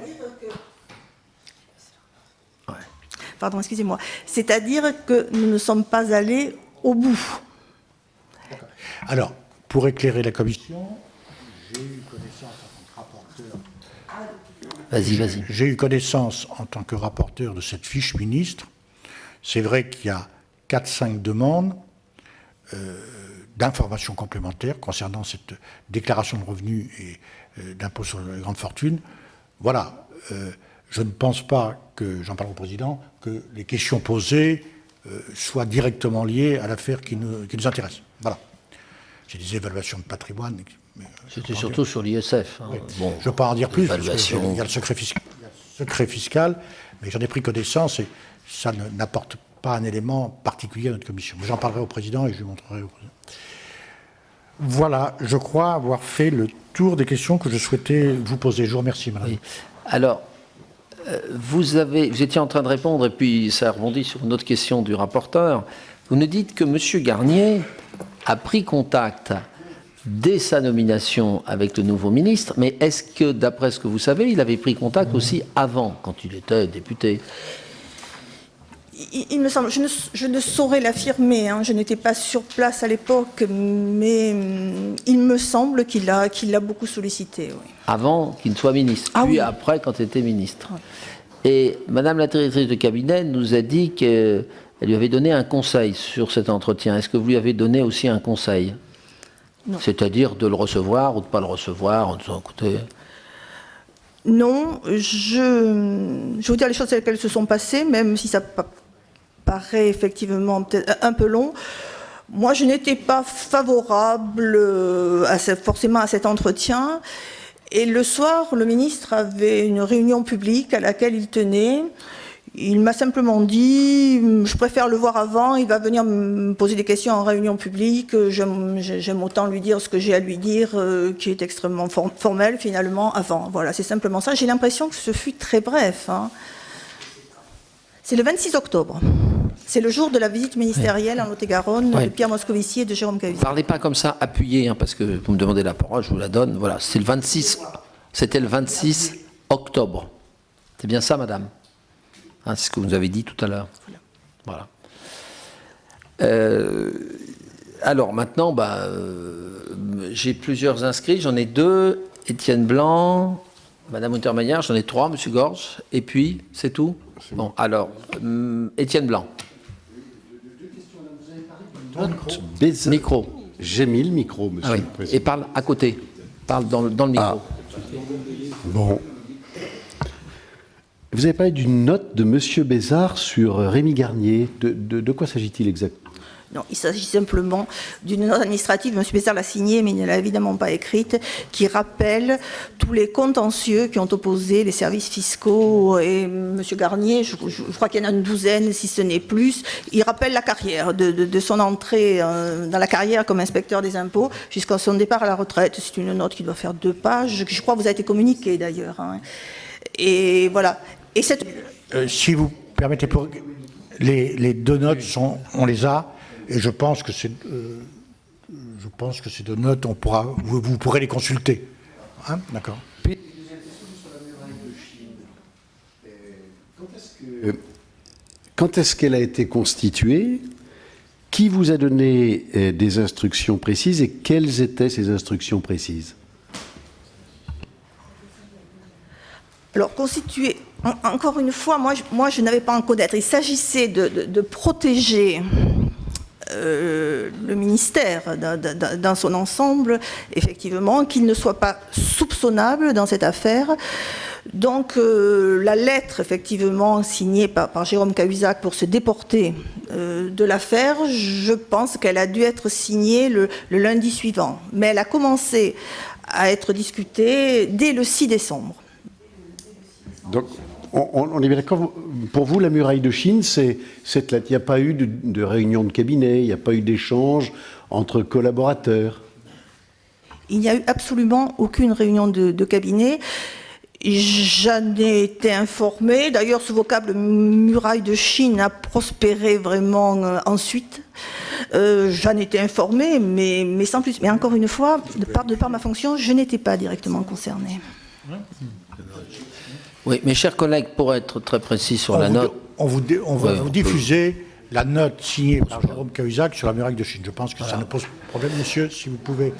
pardon, excusez-moi. C'est-à-dire que nous ne sommes pas allés au bout. Alors, pour éclairer la commission, j'ai eu connaissance en tant que rapporteur. Vas-y. J'ai eu connaissance en tant que rapporteur de cette fiche ministre. C'est vrai qu'il y a 4-5 demandes d'informations complémentaires concernant cette déclaration de revenus et d'impôt sur les grandes fortunes. Voilà. Je ne pense pas que, j'en parle au président, que les questions posées soient directement liées à l'affaire qui nous intéresse. Voilà. J'ai des évaluations de patrimoine. C'était surtout sur l'ISF. Hein. Oui. Bon, je ne veux pas en dire plus, parce évaluation. qu'il y a le secret fiscal, mais j'en ai pris connaissance et ça n'apporte pas un élément particulier à notre commission. J'en parlerai au président et je lui montrerai au président. Voilà, je crois avoir fait le tour des questions que je souhaitais vous poser. Je vous remercie, madame. Oui. Alors, vous étiez en train de répondre, et puis ça rebondit sur une autre question du rapporteur. Vous nous dites que M. Garnier a pris contact dès sa nomination avec le nouveau ministre, mais est-ce que, d'après ce que vous savez, il avait pris contact aussi avant, quand il était député? Il me semble, je ne saurais l'affirmer, hein, je n'étais pas sur place à l'époque, mais il me semble qu'il l'a beaucoup sollicité. Oui. Avant qu'il ne soit ministre, puis oui. Après quand il était ministre. Oui. Et Madame la directrice de cabinet nous a dit qu'elle lui avait donné un conseil sur cet entretien. Est-ce que vous lui avez donné aussi un conseil? Non. C'est-à-dire de le recevoir ou de ne pas le recevoir en disant, écoutez... Non, je vous dire les choses telles qu'elles se sont passées, même si ça paraît effectivement peut-être un peu long. Moi, je n'étais pas favorable forcément à cet entretien. Et le soir, le ministre avait une réunion publique à laquelle il tenait. Il m'a simplement dit, je préfère le voir avant, il va venir me poser des questions en réunion publique, j'aime autant lui dire ce que j'ai à lui dire, qui est extrêmement formel finalement, avant. Voilà, c'est simplement ça. J'ai l'impression que ce fut très bref. Hein. C'est le 26 octobre. C'est le jour de la visite ministérielle en Lot-et-Garonne de Pierre Moscovici et de Jérôme Cahuzac. Parlez pas comme ça, appuyez, hein, parce que vous me demandez la parole, je vous la donne. Voilà, c'était le 26 octobre. C'est bien ça, madame? Hein, c'est ce que vous nous avez dit tout à l'heure. Voilà. Alors maintenant, j'ai plusieurs inscrits. J'en ai 2. Étienne Blanc, madame Untermaier, j'en ai 3, monsieur Gorge. Et puis, c'est tout? Bon, alors, Étienne Blanc. Micro. J'ai mis le micro, monsieur le Président. Et parle à côté. Parle dans le micro. Bon. Vous avez parlé d'une note de monsieur Bézard sur Rémi Garnier. De quoi s'agit-il exactement? Non, il s'agit simplement d'une note administrative, M. Bézard l'a signée, mais il ne l'a évidemment pas écrite, qui rappelle tous les contentieux qui ont opposé les services fiscaux et M. Garnier, je crois qu'il y en a une douzaine, si ce n'est plus. Il rappelle la carrière, de son entrée dans la carrière comme inspecteur des impôts jusqu'à son départ à la retraite. C'est une note qui doit faire 2 pages, qui je crois vous a été communiquée d'ailleurs. Hein. Et voilà. Et cette... si vous permettez, les 2 notes, on les a. Et je pense que ces 2 notes, vous pourrez les consulter. Hein, d'accord. Quand est-ce qu'elle a été constituée? Qui vous a donné des instructions précises et quelles étaient ces instructions précises? Alors, constituée, encore une fois, moi je n'avais pas à en connaître. Il s'agissait de protéger le ministère dans son ensemble, effectivement, qu'il ne soit pas soupçonnable dans cette affaire. Donc la lettre, effectivement, signée par Jérôme Cahuzac pour se déporter de l'affaire, je pense qu'elle a dû être signée le lundi suivant. Mais elle a commencé à être discutée dès le 6 décembre. Donc, on est bien d'accord. Pour vous, la muraille de Chine, c'est cette lettre. Il n'y a pas eu de réunion de cabinet, il n'y a pas eu d'échange entre collaborateurs. Il n'y a eu absolument aucune réunion de cabinet. J'en ai été informée. D'ailleurs, ce vocable muraille de Chine a prospéré vraiment ensuite. J'en ai été informée, mais sans plus. Mais encore une fois, de par ma fonction, je n'étais pas directement concernée. Oui, mes chers collègues, pour être très précis sur la note... On va vous diffuser la note signée par Jérôme Cahuzac sur la muraille de Chine. Je pense que ça ne pose problème, monsieur, si vous pouvez...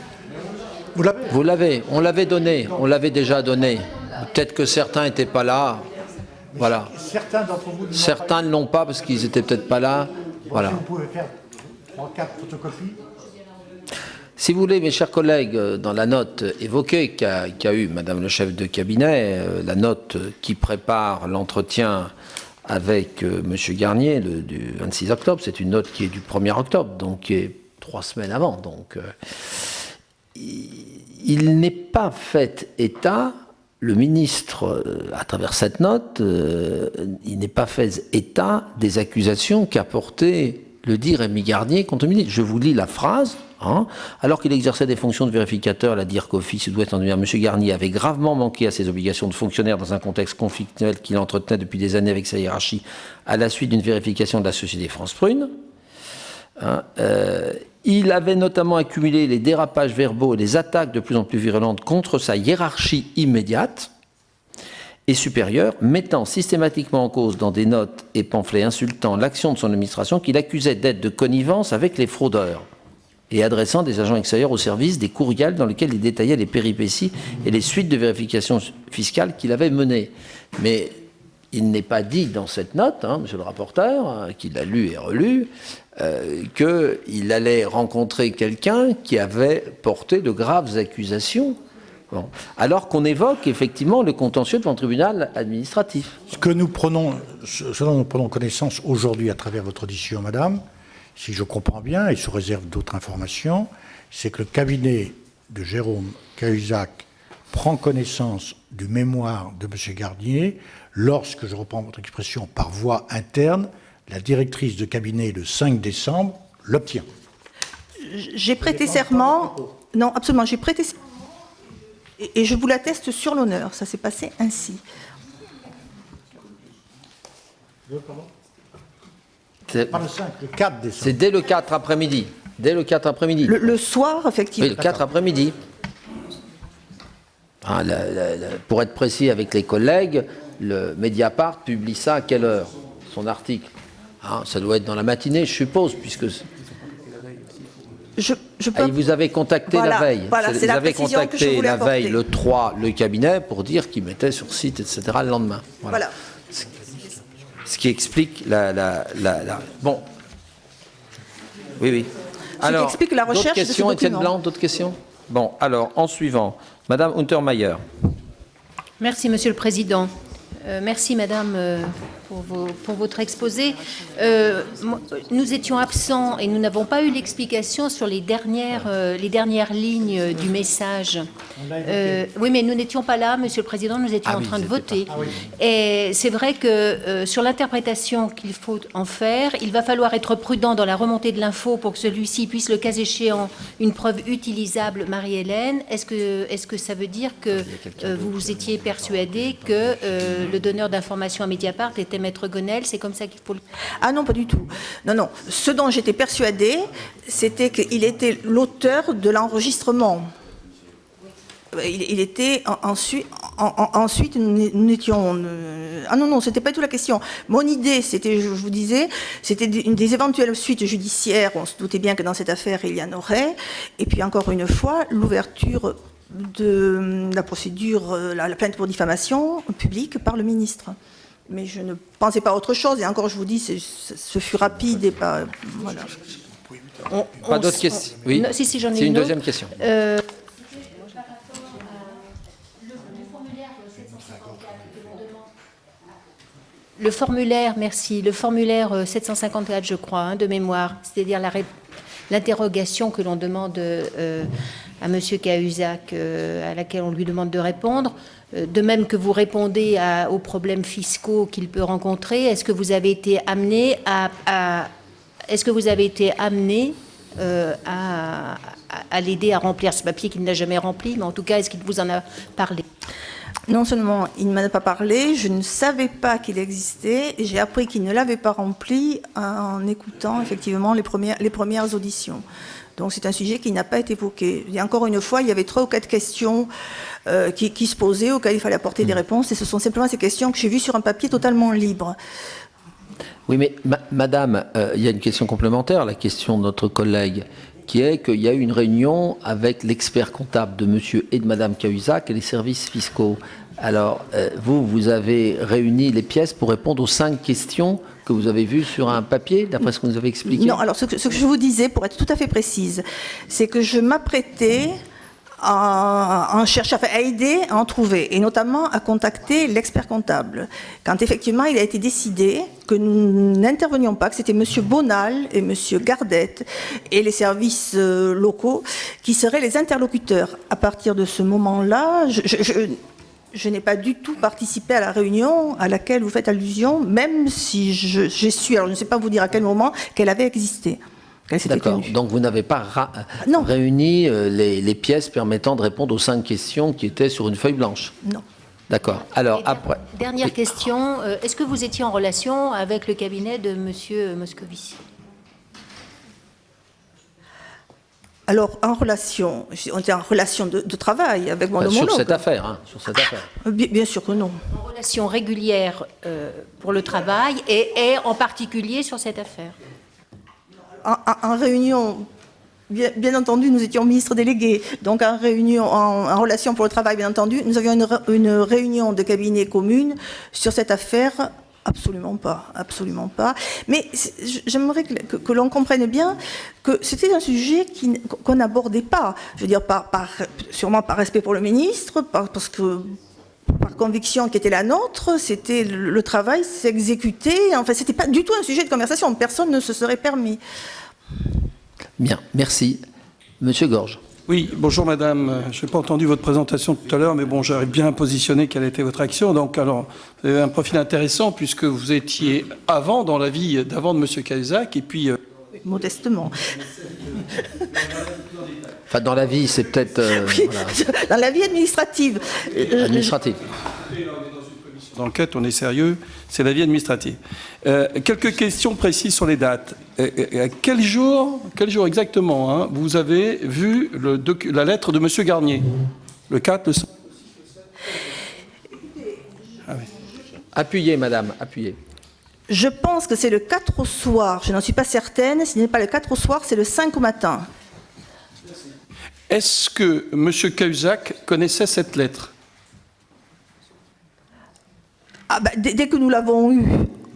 Vous l'avez, on l'avait donné, on l'avait déjà donné. Peut-être que certains n'étaient pas là. Voilà. Certains d'entre vous... Certains ne l'ont pas parce qu'ils n'étaient peut-être pas là. Voilà. Si vous pouvez faire 3-4 photocopies. Si vous voulez, mes chers collègues, dans la note évoquée qu'a eue Madame le chef de cabinet, la note qui prépare l'entretien avec Monsieur Garnier du 26 octobre, c'est une note qui est du 1er octobre, donc qui est 3 semaines avant. Donc, il n'est pas fait état, le ministre, à travers cette note, il n'est pas fait état des accusations qu'a portées le dit Rémi Garnier contre le ministre. Je vous lis la phrase. Alors qu'il exerçait des fonctions de vérificateur à la DIRCOFI Sud-Ouest en 2001, M. Garnier avait gravement manqué à ses obligations de fonctionnaire dans un contexte conflictuel qu'il entretenait depuis des années avec sa hiérarchie à la suite d'une vérification de la société France Prune. Il avait notamment accumulé les dérapages verbaux et les attaques de plus en plus virulentes contre sa hiérarchie immédiate et supérieure, mettant systématiquement en cause dans des notes et pamphlets insultants l'action de son administration qu'il accusait d'être de connivence avec les fraudeurs, et adressant des agents extérieurs au service des courriels dans lesquels il détaillait les péripéties et les suites de vérification fiscale qu'il avait menées. Mais il n'est pas dit dans cette note, hein, monsieur le rapporteur, qui l'a lu et relu, qu'il allait rencontrer quelqu'un qui avait porté de graves accusations. Bon. Alors qu'on évoque effectivement le contentieux devant le tribunal administratif. Ce dont nous prenons connaissance aujourd'hui à travers votre audition, madame, si je comprends bien, et sous réserve d'autres informations, c'est que le cabinet de Jérôme Cahuzac prend connaissance du mémoire de M. Garnier lorsque, je reprends votre expression, par voie interne, la directrice de cabinet le 5 décembre l'obtient. J'ai prêté serment. Non, absolument, j'ai prêté serment. Et je vous l'atteste sur l'honneur, ça s'est passé ainsi. Pas le 5, le 4 décembre. C'est dès le 4 après-midi. Dès le 4 après-midi. Le soir, effectivement. Oui, le 4 après-midi. Ah, pour être précis avec les collègues, le Mediapart publie ça à quelle heure, son article? Ça doit être dans la matinée, je suppose, puisque... il vous avait contacté la veille. Voilà, c'est la précision que je voulais apporter. La veille, le 3, le cabinet, pour dire qu'il mettait sur site, etc., le lendemain. Voilà. Ce qui explique la... Bon. Oui, oui. Ce qui explique la recherche de ce document. Étienne Blanc, d'autres questions? Bon, alors, en suivant, Madame Untermaier. Merci, Monsieur le Président. Merci, Madame, pour votre exposé. Nous étions absents et nous n'avons pas eu l'explication sur les dernières lignes du message. Oui, mais nous n'étions pas là, Monsieur le Président, nous étions en train de voter. Et c'est vrai que sur l'interprétation qu'il faut en faire, il va falloir être prudent dans la remontée de l'info pour que celui-ci puisse, le cas échéant, une preuve utilisable, Marie-Hélène. Est-ce que ça veut dire que vous étiez persuadé que le donneur d'informations à Mediapart était Maître Gonel? C'est comme ça qu'il faut le... Ah non, pas du tout. Non. Ce dont j'étais persuadée, c'était qu'il était l'auteur de l'enregistrement. Il était ensuite nous étions... Ah non, c'était pas du tout la question. Mon idée, c'était, je vous disais, c'était des éventuelles suites judiciaires. On se doutait bien que dans cette affaire, il y en aurait. Et puis encore une fois, l'ouverture de la procédure, la plainte pour diffamation publique par le ministre. Mais je ne pensais pas à autre chose. Et encore, je vous dis, ce fut rapide et pas... Voilà. Pas d'autres questions? Oui, si, j'en ai c'est une deuxième question. Le formulaire, merci, le formulaire 754, je crois, de mémoire, c'est-à-dire l'interrogation que l'on demande à M. Cahuzac, à laquelle on lui demande de répondre, de même que vous répondez aux problèmes fiscaux qu'il peut rencontrer. Est-ce que vous avez été amené à l'aider à remplir ce papier qu'il n'a jamais rempli, mais en tout cas, est-ce qu'il vous en a parlé? Non seulement il ne m'en a pas parlé, je ne savais pas qu'il existait, et j'ai appris qu'il ne l'avait pas rempli en écoutant effectivement les premières auditions. Donc c'est un sujet qui n'a pas été évoqué. Et encore une fois, il y avait 3 ou 4 questions qui se posaient, auxquelles il fallait apporter des réponses, et ce sont simplement ces questions que j'ai vues sur un papier totalement libre. Oui, mais madame, il y a une question complémentaire, la question de notre collègue, qui est qu'il y a eu une réunion avec l'expert comptable de monsieur et de madame Cahuzac et les services fiscaux. Alors, vous avez réuni les pièces pour répondre aux 5 questions que vous avez vues sur un papier, d'après ce que vous avez expliqué? Non, alors ce que je vous disais, pour être tout à fait précise, c'est que je m'apprêtais à aider à en trouver, et notamment à contacter l'expert comptable. Quand effectivement il a été décidé que nous n'intervenions pas, que c'était M. Bonal et M. Gardette et les services locaux qui seraient les interlocuteurs. À partir de ce moment-là, je n'ai pas du tout participé à la réunion à laquelle vous faites allusion, même si j'ai su, alors je ne sais pas vous dire à quel moment, qu'elle avait existé. D'accord, donc vous n'avez pas réuni les pièces permettant de répondre aux 5 questions qui étaient sur une feuille blanche? Non. D'accord, alors après... Dernière question, est-ce que vous étiez en relation avec le cabinet de M. Moscovici? Alors, on était en relation de travail avec mon homologue. Sur cette affaire, hein, sur cette affaire. Bien sûr que non. En relation régulière pour le travail et en particulier sur cette affaire? En réunion bien entendu, nous étions ministres délégués, donc en relation pour le travail, bien entendu, nous avions une réunion de cabinet commune sur cette affaire. Absolument pas, absolument pas. Mais j'aimerais que l'on comprenne bien que c'était un sujet qu'on n'abordait pas. Je veux dire, sûrement par respect pour le ministre, parce que par conviction qui était la nôtre, c'était le travail s'exécutait. Enfin, c'était pas du tout un sujet de conversation. Personne ne se serait permis. Bien, merci. Monsieur Gorge. Oui, bonjour madame. Je n'ai pas entendu votre présentation tout à l'heure, mais bon, j'arrive bien à positionner quelle était votre action. Donc, alors, vous avez un profil intéressant puisque vous étiez avant, dans la vie d'avant de monsieur Cahuzac, et puis... Modestement. Enfin, dans la vie, c'est peut-être... Oui, voilà. Dans la vie administrative. Administrative. Dans l'enquête, on est sérieux, c'est la vie administrative. Quelques questions précises sur les dates. Quel jour exactement hein, vous avez vu la lettre de M. Garnier? Le 4, le 5 ah oui. Appuyez, madame, appuyez. Je pense que c'est le 4 au soir. Je n'en suis pas certaine. Si ce n'est pas le 4 au soir, c'est le 5 au matin. Est-ce que M. Cahuzac connaissait cette lettre? Ah bah, dès que nous l'avons eu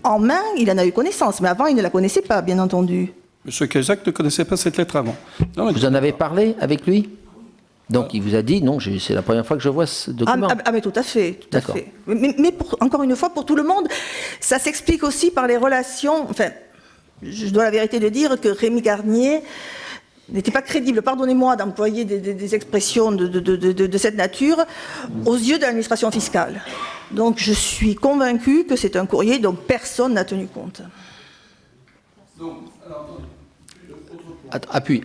en main, il en a eu connaissance. Mais avant, il ne la connaissait pas, bien entendu. M. Cahuzac ne connaissait pas cette lettre avant. Non, mais... Vous en avez parlé avec lui? Donc, il vous a dit, non, c'est la première fois que je vois ce document. Mais tout à fait, tout à fait. Mais encore une fois, pour tout le monde, ça s'explique aussi par les relations... Enfin, je dois la vérité de dire que Rémi Garnier n'était pas crédible, pardonnez-moi d'employer des expressions de cette nature, aux yeux de l'administration fiscale. Donc, je suis convaincue que c'est un courrier dont personne n'a tenu compte. Appuie.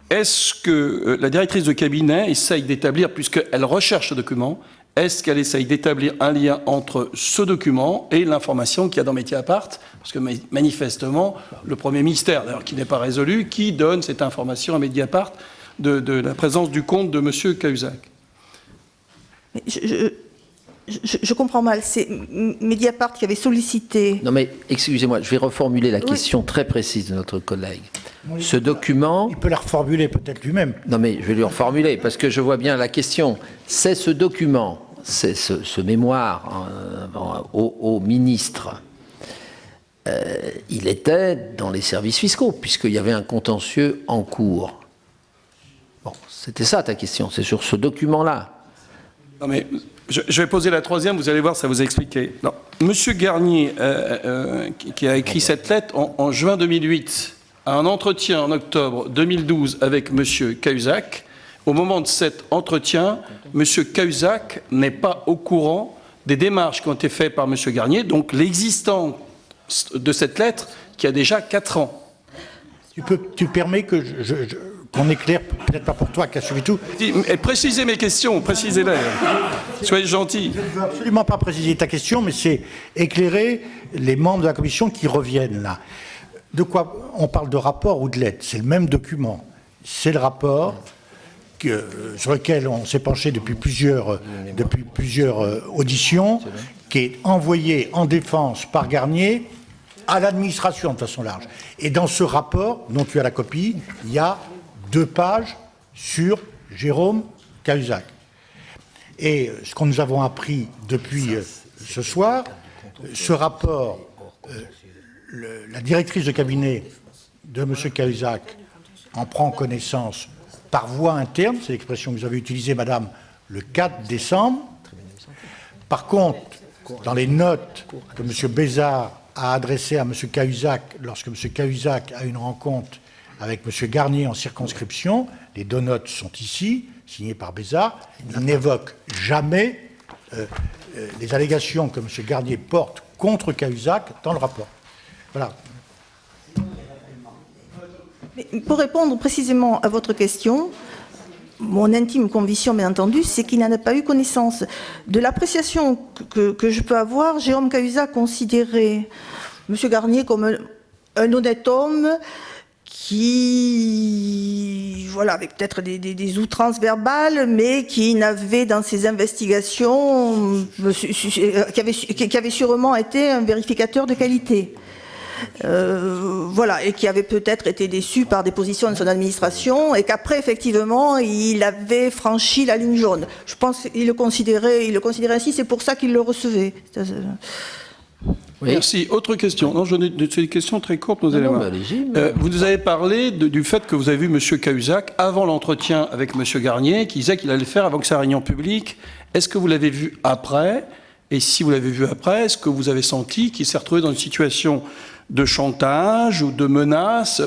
Est-ce que la directrice de cabinet essaye d'établir, puisqu'elle recherche ce document, est-ce qu'elle essaye d'établir un lien entre ce document et l'information qu'il y a dans Mediapart? Parce que manifestement, le premier mystère, d'ailleurs qui n'est pas résolu, qui donne cette information à Mediapart de la présence du compte de M. Cahuzac? Mais je comprends mal. C'est Mediapart qui avait sollicité... Non mais, excusez-moi, je vais reformuler la question très précise de notre collègue. Ce document... Il peut la reformuler peut-être lui-même. Non mais, je vais lui reformuler, parce que je vois bien la question. C'est ce document, c'est ce mémoire au ministre. Il était dans les services fiscaux, puisqu'il y avait un contentieux en cours. Bon, c'était ça ta question, c'est sur ce document-là. Non mais... Je vais poser la troisième, vous allez voir, ça vous a expliqué. Non. Monsieur Garnier, qui a écrit cette lettre en juin 2008, a un entretien en octobre 2012 avec Monsieur Cahuzac. Au moment de cet entretien, Monsieur Cahuzac n'est pas au courant des démarches qui ont été faites par Monsieur Garnier, donc l'existence de cette lettre qui a déjà 4 ans. Tu permets que qu'on éclaire, peut-être pas pour toi qui a suivi tout. Précisez mes questions, précisez-les. Soyez gentils. Je ne veux absolument pas préciser ta question, mais c'est éclairer les membres de la commission qui reviennent là. De quoi on parle, de rapport ou de lettre? C'est le même document. C'est le rapport sur lequel on s'est penché depuis plusieurs auditions, qui est envoyé en défense par Garnier à l'administration de façon large. Et dans ce rapport, dont tu as la copie, il y a 2 pages sur Jérôme Cahuzac. Et ce que nous avons appris depuis ce soir, ce rapport, la directrice de cabinet de M. Cahuzac en prend connaissance par voie interne, c'est l'expression que vous avez utilisée, madame, le 4 décembre. Par contre, dans les notes que M. Bézard a adressées à M. Cahuzac, lorsque M. Cahuzac a une rencontre avec M. Garnier en circonscription, les 2 notes sont ici, signées par Bézard, il n'évoque jamais les allégations que M. Garnier porte contre Cahuzac dans le rapport. Voilà. Mais pour répondre précisément à votre question, mon intime conviction, bien entendu, c'est qu'il n'en a pas eu connaissance. De l'appréciation que je peux avoir, Jérôme Cahuzac considérait M. Garnier comme un honnête homme qui, voilà, avec peut-être des outrances verbales, mais qui n'avait dans ses investigations, qui avait sûrement été un vérificateur de qualité. Voilà, et qui avait peut-être été déçu par des positions de son administration, et qu'après, effectivement, il avait franchi la ligne jaune. Je pense qu'il le considérait ainsi, c'est pour ça qu'il le recevait. Oui. Merci. Autre question. Non, c'est une question très courte, nous allons voir. Allez-y. Vous nous avez parlé du fait que vous avez vu M. Cahuzac avant l'entretien avec M. Garnier, qui disait qu'il allait le faire avant que sa réunion publique. Est-ce que vous l'avez vu après? Et si vous l'avez vu après, est-ce que vous avez senti qu'il s'est retrouvé dans une situation de chantage ou de menace,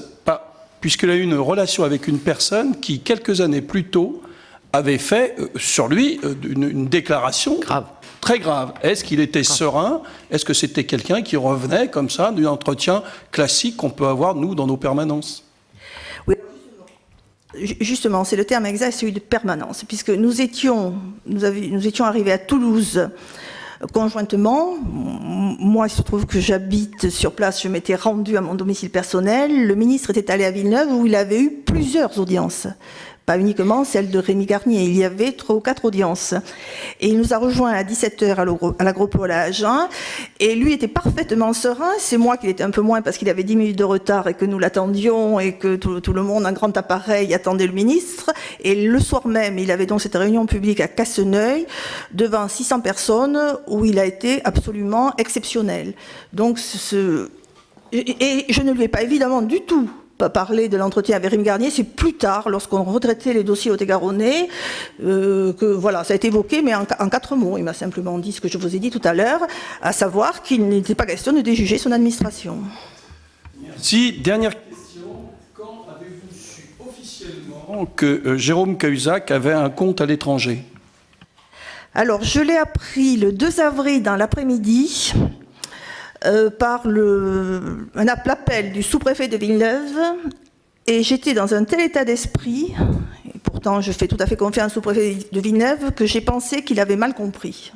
puisqu'il a eu une relation avec une personne qui, quelques années plus tôt, avait fait sur lui une déclaration Grave. Très grave. Est-ce qu'il était serein? Est-ce que c'était quelqu'un qui revenait comme ça d'un entretien classique qu'on peut avoir, nous, dans nos permanences? Oui, justement, c'est le terme exact, celui de permanence, puisque nous étions arrivés à Toulouse conjointement. Moi, il se trouve que j'habite sur place, je m'étais rendue à mon domicile personnel. Le ministre était allé à Villeneuve où il avait eu plusieurs audiences. Pas uniquement celle de Rémi Garnier, il y avait 3 ou 4 audiences. Et il nous a rejoints à 17h à l'agropole à Agen, et lui était parfaitement serein. C'est moi qui l'étais un peu moins parce qu'il avait 10 minutes de retard et que nous l'attendions et que tout le monde, un grand appareil, attendait le ministre. Et le soir même, il avait donc cette réunion publique à Casseneuil, devant 600 personnes, où il a été absolument exceptionnel. Donc, et je ne lui ai pas évidemment du tout pas parler de l'entretien avec Rémi Garnier, c'est plus tard, lorsqu'on retraitait les dossiers au Tarn-et-Garonne, que voilà, ça a été évoqué, mais en 4 mots. Il m'a simplement dit ce que je vous ai dit tout à l'heure, à savoir qu'il n'était pas question de déjuger son administration. Si, dernière question. Quand avez-vous su officiellement que Jérôme Cahuzac avait un compte à l'étranger? Alors, je l'ai appris le 2 avril dans l'après-midi, par l'appel du sous-préfet de Villeneuve, et j'étais dans un tel état d'esprit, et pourtant je fais tout à fait confiance au sous-préfet de Villeneuve, que j'ai pensé qu'il avait mal compris.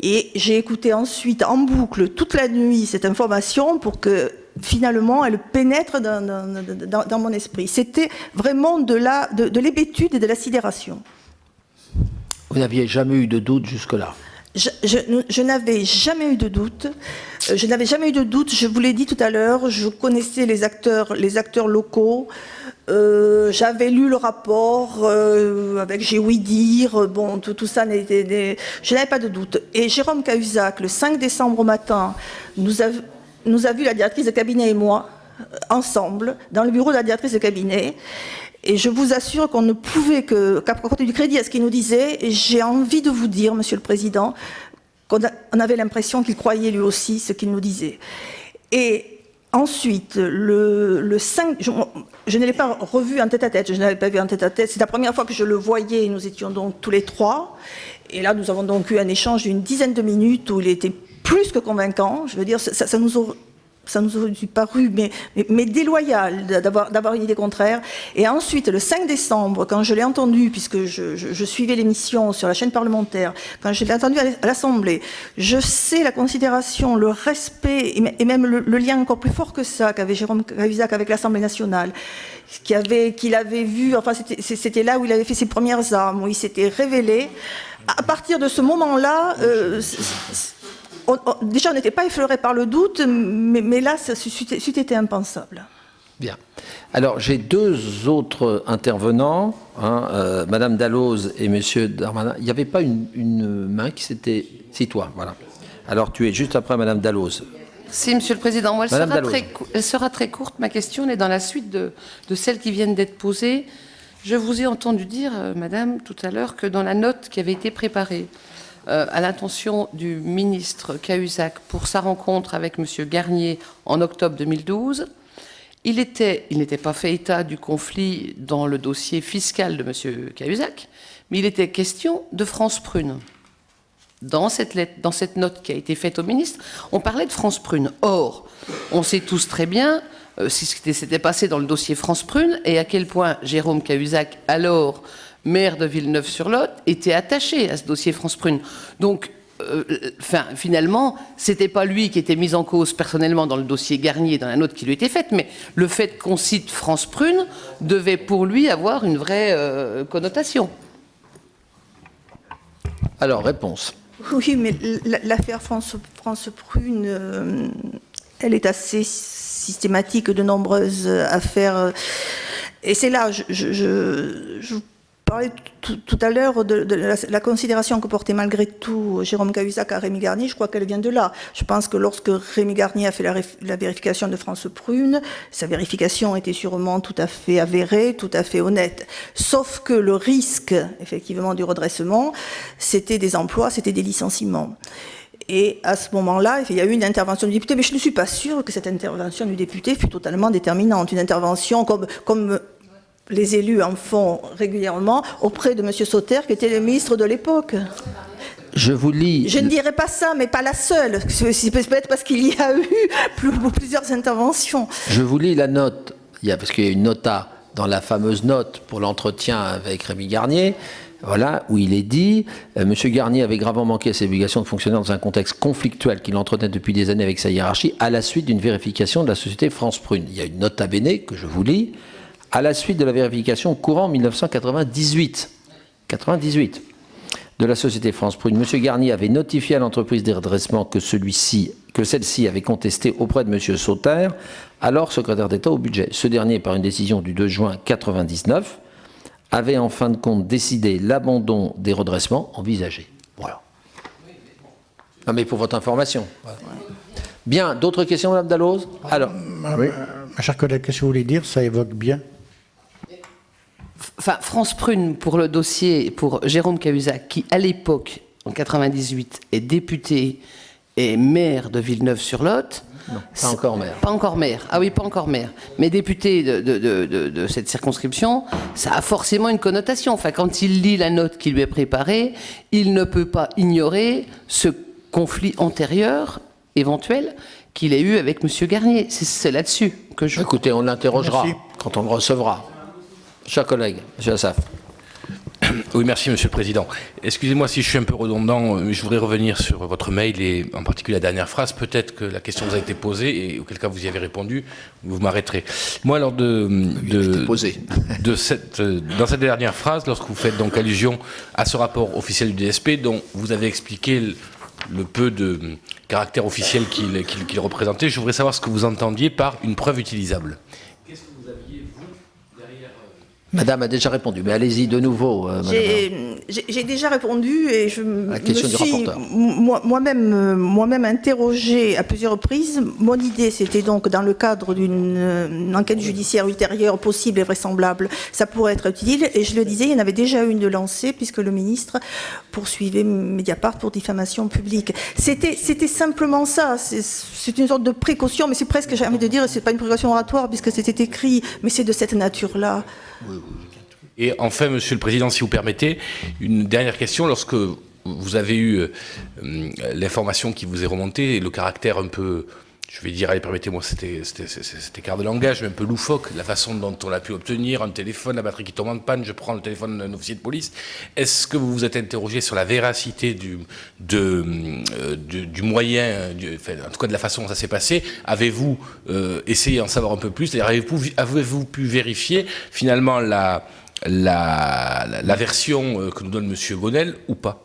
Et j'ai écouté ensuite en boucle toute la nuit cette information pour que finalement elle pénètre dans mon esprit. C'était vraiment de l'hébétude et de la sidération. Vous n'aviez jamais eu de doute jusque-là? Je n'avais jamais eu de doute. Je n'avais jamais eu de doute. Je vous l'ai dit tout à l'heure. Je connaissais les acteurs locaux. J'avais lu le rapport avec J'ai ouï dire. Bon, tout ça n'était. Je n'avais pas de doute. Et Jérôme Cahuzac, le 5 décembre au matin, nous a vu la directrice de cabinet et moi ensemble dans le bureau de la directrice de cabinet. Et je vous assure qu'on ne pouvait qu'apporter du crédit à ce qu'il nous disait. Et j'ai envie de vous dire, Monsieur le Président, qu'on avait l'impression qu'il croyait lui aussi ce qu'il nous disait. Et ensuite, le 5... Je ne l'ai pas revu en tête-à-tête, je ne l'avais pas vu en tête-à-tête. C'est la première fois que je le voyais, et nous étions donc tous les 3. Et là, nous avons donc eu un échange d'une dizaine de minutes où il était plus que convaincant. Je veux dire, ça nous aurait paru mais déloyal d'avoir une idée contraire. Et ensuite, le 5 décembre, quand je l'ai entendu, puisque je suivais l'émission sur la chaîne parlementaire, quand je l'ai entendu à l'Assemblée, je sais la considération, le respect, et même le lien encore plus fort que ça qu'avait Jérôme Cahuzac avec l'Assemblée nationale, qu'il avait vu, enfin c'était là où il avait fait ses premières armes, où il s'était révélé. À partir de ce moment-là, déjà, on n'était pas effleuré par le doute, mais là, ça c'eût été impensable. Bien. Alors, j'ai 2 autres intervenants, Madame Dalloz et Monsieur Darmanin. Il n'y avait pas une main qui s'était... C'est toi, voilà. Alors, tu es juste après Madame Dalloz. Si, Monsieur le Président. Moi, Madame Dalloz. elle sera très courte. Ma question est dans la suite de celles qui viennent d'être posées. Je vous ai entendu dire, Madame, tout à l'heure, que dans la note qui avait été préparée à l'intention du ministre Cahuzac pour sa rencontre avec M. Garnier en octobre 2012, il n'était pas fait état du conflit dans le dossier fiscal de M. Cahuzac, mais il était question de France Prune. Dans cette lettre, dans cette note qui a été faite au ministre, on parlait de France Prune. Or, on sait tous très bien ce qui s'était passé dans le dossier France Prune et à quel point Jérôme Cahuzac, alors maire de Villeneuve-sur-Lot, était attaché à ce dossier France Prune. Donc, finalement, c'était pas lui qui était mis en cause personnellement dans le dossier Garnier, dans la note qui lui était faite, mais le fait qu'on cite France Prune devait pour lui avoir une vraie connotation. Alors, réponse. Oui, mais l'affaire France Prune, elle est assez systématique, de nombreuses affaires. Et c'est là, je vous parlais tout à l'heure de la considération que portait malgré tout Jérôme Cahuzac à Rémi Garnier. Je crois qu'elle vient de là. Je pense que lorsque Rémi Garnier a fait la vérification de France Prune, sa vérification était sûrement tout à fait avérée, tout à fait honnête. Sauf que le risque, effectivement, du redressement, c'était des emplois, c'était des licenciements. Et à ce moment-là, il y a eu une intervention du député, mais je ne suis pas sûre que cette intervention du député fût totalement déterminante. Une intervention comme les élus en font régulièrement auprès de M. Sauter, qui était le ministre de l'époque. Je vous lis... Je ne dirais pas ça, mais pas la seule. C'est peut-être parce qu'il y a eu plusieurs interventions. Je vous lis la note, parce qu'il y a une nota dans la fameuse note pour l'entretien avec Rémi Garnier, voilà, où il est dit « M. Garnier avait gravement manqué à ses obligations de fonctionner dans un contexte conflictuel qu'il entretenait depuis des années avec sa hiérarchie à la suite d'une vérification de la société France Prune. » Il y a une nota bene que je vous lis. À la suite de la vérification courant 1998 de la société France Prune, M. Garnier avait notifié à l'entreprise des redressements que celle-ci avait contesté auprès de M. Sauter, alors secrétaire d'État au budget. Ce dernier, par une décision du 2 juin 1999, avait en fin de compte décidé l'abandon des redressements envisagés. Voilà. Non mais pour votre information. Voilà. Bien, d'autres questions, Mme Dalloz? Alors, oui. Ma chère collègue, qu'est-ce que vous voulez dire? Ça évoque bien. Enfin, France Prune, pour le dossier, pour Jérôme Cahuzac, qui à l'époque, en 98, est député et maire de Villeneuve-sur-Lot. Non, pas encore maire. Pas encore maire. Ah oui, pas encore maire. Mais député de cette circonscription, ça a forcément une connotation. Enfin, quand il lit la note qui lui est préparée, il ne peut pas ignorer ce conflit antérieur, éventuel, qu'il a eu avec M. Garnier. C'est là-dessus que je... Écoutez, on l'interrogera quand on le recevra. Chers collègues, M. Assaf. Oui, merci, Monsieur le Président. Excusez-moi si je suis un peu redondant, mais je voudrais revenir sur votre mail et en particulier la dernière phrase. Peut-être que la question vous a été posée et auquel cas vous y avez répondu, vous m'arrêterez. Moi, lors dans cette dernière phrase, lorsque vous faites donc allusion à ce rapport officiel du DSP, dont vous avez expliqué le peu de caractère officiel qu'il représentait, je voudrais savoir ce que vous entendiez par une preuve utilisable. Qu'est-ce que vous aviez, vous, derrière... Madame a déjà répondu, mais allez-y de nouveau. J'ai déjà répondu et je me suis moi-même interrogée à plusieurs reprises. Mon idée, c'était donc, dans le cadre d'une enquête judiciaire ultérieure possible et vraisemblable, ça pourrait être utile. Et je le disais, il y en avait déjà une de lancée, puisque le ministre poursuivait Mediapart pour diffamation publique. C'était simplement ça. C'est une sorte de précaution, mais c'est presque, j'ai envie de dire, c'est pas une précaution oratoire, puisque c'était écrit, mais c'est de cette nature-là. Et enfin, Monsieur le Président, si vous permettez, une dernière question. Lorsque vous avez eu l'information qui vous est remontée, et le caractère un peu, je vais dire, allez, permettez-moi cet écart de langage, mais un peu loufoque, la façon dont on a pu obtenir un téléphone, la batterie qui tombe en panne, je prends le téléphone d'un officier de police. Est-ce que vous vous êtes interrogé sur la véracité du moyen, en tout cas de la façon dont ça s'est passé? Avez-vous essayé d'en savoir un peu plus? C'est-à-dire, avez-vous pu vérifier finalement la version que nous donne M. Gonel ou pas?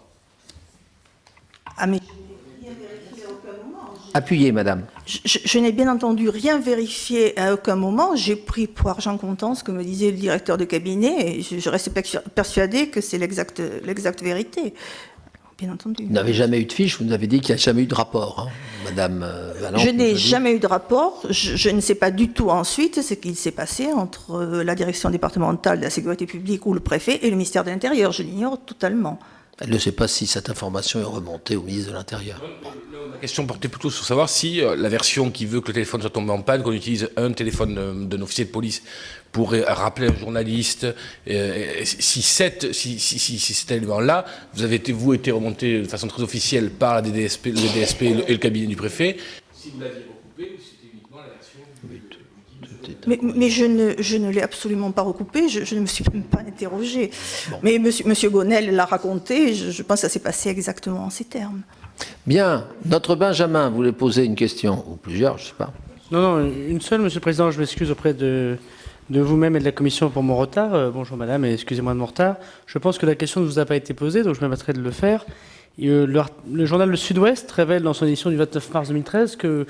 Appuyez, madame. Je n'ai bien entendu rien vérifié à aucun moment. J'ai pris pour argent comptant ce que me disait le directeur de cabinet et je reste persuadée que c'est l'exacte vérité. Bien entendu. Vous n'avez jamais eu de fiche, vous nous avez dit qu'il n'y a jamais eu de rapport, hein, madame Valente. Je n'ai jamais eu de rapport. Je ne sais pas du tout ensuite ce qu'il s'est passé entre la direction départementale de la sécurité publique ou le préfet et le ministère de l'Intérieur. Je l'ignore totalement. Elle ne sait pas si cette information est remontée au ministre de l'Intérieur. La question portait plutôt sur savoir si la version qui veut que le téléphone soit tombé en panne, qu'on utilise un téléphone d'un officier de police pour rappeler un journaliste, si cet élément-là, vous avez été remonté de façon très officielle par le DSP et le cabinet du préfet, si vous l'aviez recoupé ou si c'était uniquement la version... Mais je ne l'ai absolument pas recoupé, je ne me suis même pas interrogée. Bon. Mais monsieur Gonel l'a raconté, je pense que ça s'est passé exactement en ces termes. Bien. Notre Benjamin voulait poser une question, ou plusieurs, je ne sais pas. Non, une seule, Monsieur le Président. Je m'excuse auprès de vous-même et de la Commission pour mon retard. Bonjour Madame, et excusez-moi de mon retard. Je pense que la question ne vous a pas été posée, donc je me permettrai de le faire. Le journal Le Sud-Ouest révèle dans son édition du 29 mars 2013 que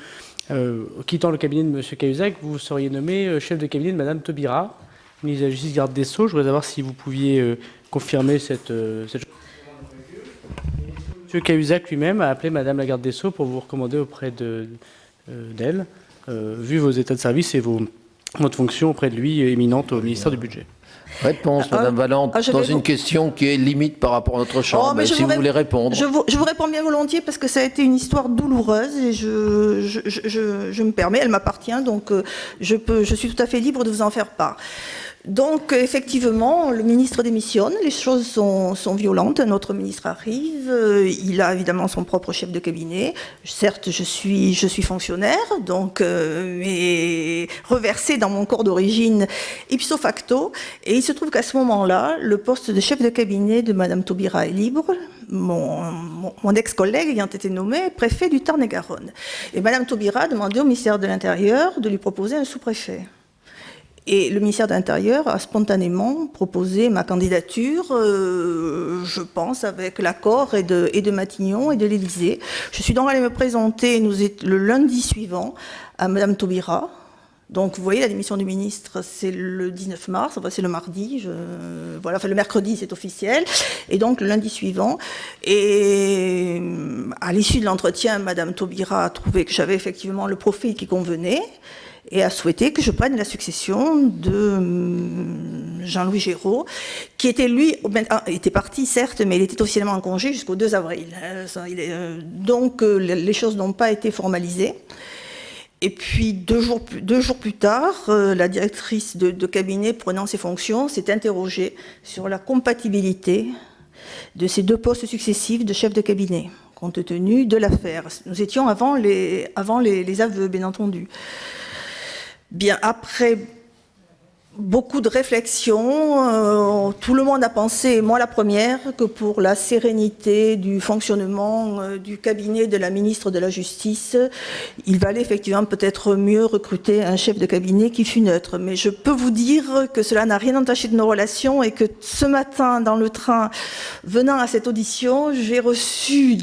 quittant le cabinet de M. Cahuzac, vous seriez nommé chef de cabinet de Mme Taubira, ministre de la Justice, garde des Sceaux. Je voudrais savoir si vous pouviez confirmer cette chose. M. Cahuzac lui-même a appelé Mme la garde des Sceaux pour vous recommander auprès d'elle, vu vos états de service et votre fonction auprès de lui éminente au ministère du Budget. Réponse, Madame Valente, dans une question qui est limite par rapport à notre chambre, mais si vous voulez répondre. Je vous réponds bien volontiers parce que ça a été une histoire douloureuse et je me permets, elle m'appartient, donc je suis tout à fait libre de vous en faire part. Donc, effectivement, le ministre démissionne, les choses sont violentes, un autre ministre arrive, il a évidemment son propre chef de cabinet. Certes, je suis fonctionnaire, donc, mais reversé dans mon corps d'origine ipso facto, et il se trouve qu'à ce moment-là, le poste de chef de cabinet de Madame Taubira est libre, mon ex-collègue ayant été nommé préfet du Tarn-et-Garonne. Et Madame Taubira a demandé au ministère de l'Intérieur de lui proposer un sous-préfet. Et le ministère de l'Intérieur a spontanément proposé ma candidature, je pense, avec l'accord et de Matignon et de l'Élysée. Je suis donc allée me présenter le lundi suivant à Madame Taubira. Donc, vous voyez, la démission du ministre, c'est le 19 mars, enfin, c'est le mardi, voilà, enfin, le mercredi, c'est officiel. Et donc, le lundi suivant. Et à l'issue de l'entretien, Madame Taubira a trouvé que j'avais effectivement le profil qui convenait, et a souhaité que je prenne la succession de Jean-Louis Géraud, qui était, lui, était parti, certes, mais il était officiellement en congé jusqu'au 2 avril. Donc, les choses n'ont pas été formalisées. Et puis, deux jours plus tard, la directrice de cabinet, prenant ses fonctions, s'est interrogée sur la compatibilité de ces deux postes successifs de chef de cabinet, compte tenu de l'affaire. Nous étions avant les aveux, bien entendu. Bien, après beaucoup de réflexions, tout le monde a pensé, et moi la première, que pour la sérénité du fonctionnement du cabinet de la ministre de la Justice, il valait effectivement peut-être mieux recruter un chef de cabinet qui fût neutre. Mais je peux vous dire que cela n'a rien entaché de nos relations et que ce matin, dans le train, venant à cette audition, j'ai reçu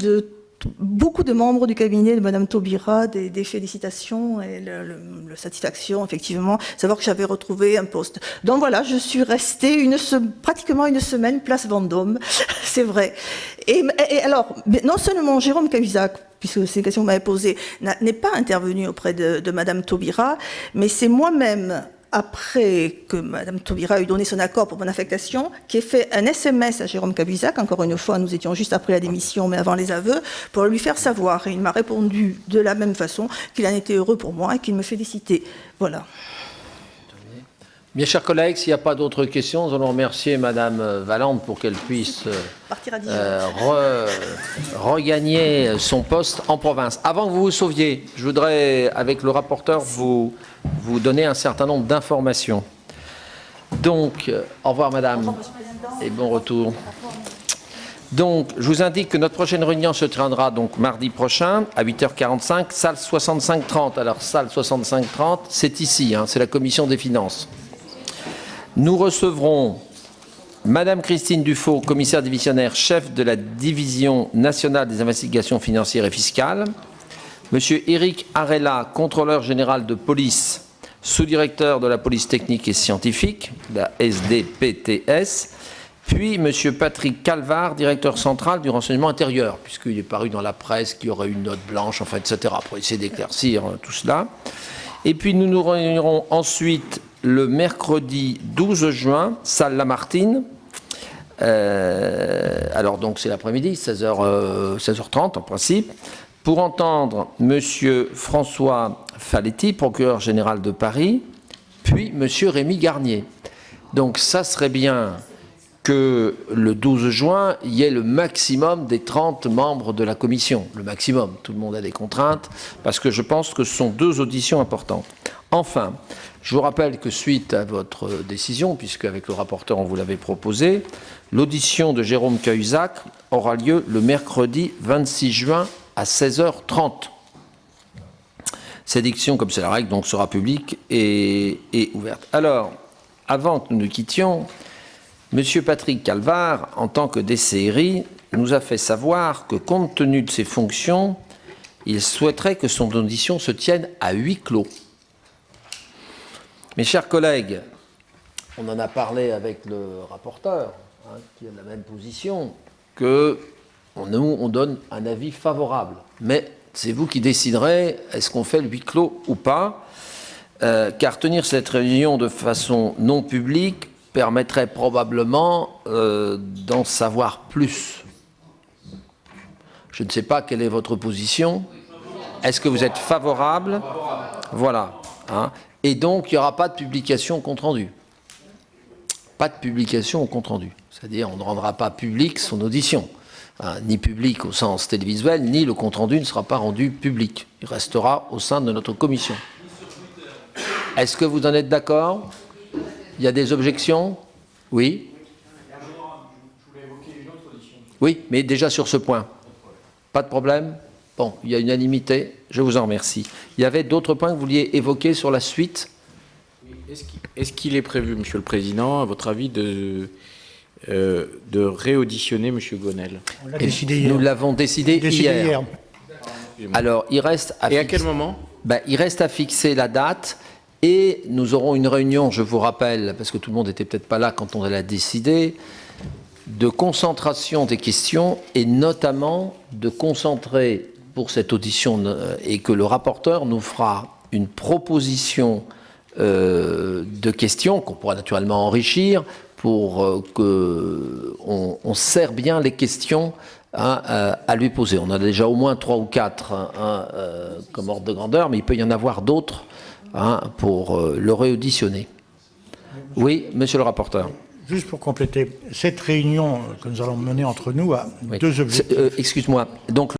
beaucoup de membres du cabinet de Madame Taubira des félicitations et la satisfaction, effectivement, savoir que j'avais retrouvé un poste. Donc voilà, je suis restée pratiquement une semaine place Vendôme, c'est vrai. Et alors, non seulement Jérôme Cahuzac, puisque c'est une question que vous m'avez posée, n'est pas intervenu auprès de Madame Taubira, mais c'est moi-même, après que Mme Taubira a eu donné son accord pour mon affectation, qui ai fait un SMS à Jérôme Cahuzac, encore une fois, nous étions juste après la démission, mais avant les aveux, pour lui faire savoir. Et il m'a répondu de la même façon qu'il en était heureux pour moi et qu'il me félicitait. Voilà. Mes chers collègues, s'il n'y a pas d'autres questions, nous allons remercier Madame Valente pour qu'elle puisse regagner son poste en province. Avant que vous vous sauviez, je voudrais, avec le rapporteur, vous donner un certain nombre d'informations. Donc, au revoir Madame, et bon retour. Donc, je vous indique que notre prochaine réunion se tiendra donc mardi prochain à 8h45, salle 6530. Alors, salle 6530, c'est ici, c'est la commission des finances. Nous recevrons Madame Christine Dufaux, commissaire divisionnaire, chef de la division nationale des investigations financières et fiscales. Monsieur Éric Arella, contrôleur général de police, sous-directeur de la police technique et scientifique, la SDPTS. Puis monsieur Patrick Calvar, directeur central du renseignement intérieur, puisqu'il est paru dans la presse qu'il y aurait une note blanche, enfin, etc., pour essayer d'éclaircir tout cela. Et puis nous nous réunirons ensuite le mercredi 12 juin, salle Lamartine. Alors donc c'est l'après-midi, 16h30 en principe, pour entendre monsieur François Faletti, procureur général de Paris, puis monsieur Rémi Garnier. Donc ça serait bien que le 12 juin, il y ait le maximum des 30 membres de la commission. Le maximum, tout le monde a des contraintes, parce que je pense que ce sont deux auditions importantes. Enfin, je vous rappelle que suite à votre décision, puisque avec le rapporteur on vous l'avait proposé, l'audition de Jérôme Cahuzac aura lieu le mercredi 26 juin à 16h30. Cette audition, comme c'est la règle, donc sera publique et ouverte. Alors, avant que nous nous quittions, Monsieur Patrick Calvar, en tant que DCRI, nous a fait savoir que compte tenu de ses fonctions, il souhaiterait que son audition se tienne à huis clos. Mes chers collègues, on en a parlé avec le rapporteur, qui a la même position, que nous, on donne un avis favorable. Mais c'est vous qui déciderez, est-ce qu'on fait le huis clos ou pas, car tenir cette réunion de façon non publique permettrait probablement d'en savoir plus. Je ne sais pas quelle est votre position. Est-ce que vous êtes favorable? Voilà. Et donc, il n'y aura pas de publication au compte-rendu. Pas de publication au compte-rendu. C'est-à-dire, on ne rendra pas public son audition. Ni public au sens télévisuel, ni le compte-rendu ne sera pas rendu public. Il restera au sein de notre commission. Est-ce que vous en êtes d'accord? Il y a des objections? Oui. Oui, mais déjà sur ce point. Pas de problème? Bon, il y a unanimité. Je vous en remercie. Il y avait d'autres points que vous vouliez évoquer sur la suite? Est-ce qu'il est prévu, Monsieur le Président, à votre avis, de réauditionner M. Gonel? On l'a décidé hier. Nous l'avons décidé hier. Alors, il reste à Et à quel moment? Il reste à fixer la date et nous aurons une réunion, je vous rappelle, parce que tout le monde n'était peut-être pas là quand on l'a décidé, de concentration des questions et notamment de concentrer pour cette audition et que le rapporteur nous fera une proposition de questions qu'on pourra naturellement enrichir pour qu'on serre bien les questions à lui poser. On a déjà au moins 3 ou 4 comme ordre de grandeur, mais il peut y en avoir d'autres pour le réauditionner. Oui, monsieur le rapporteur. Juste pour compléter, cette réunion que nous allons mener entre nous a deux objectifs. Excuse-moi. Donc,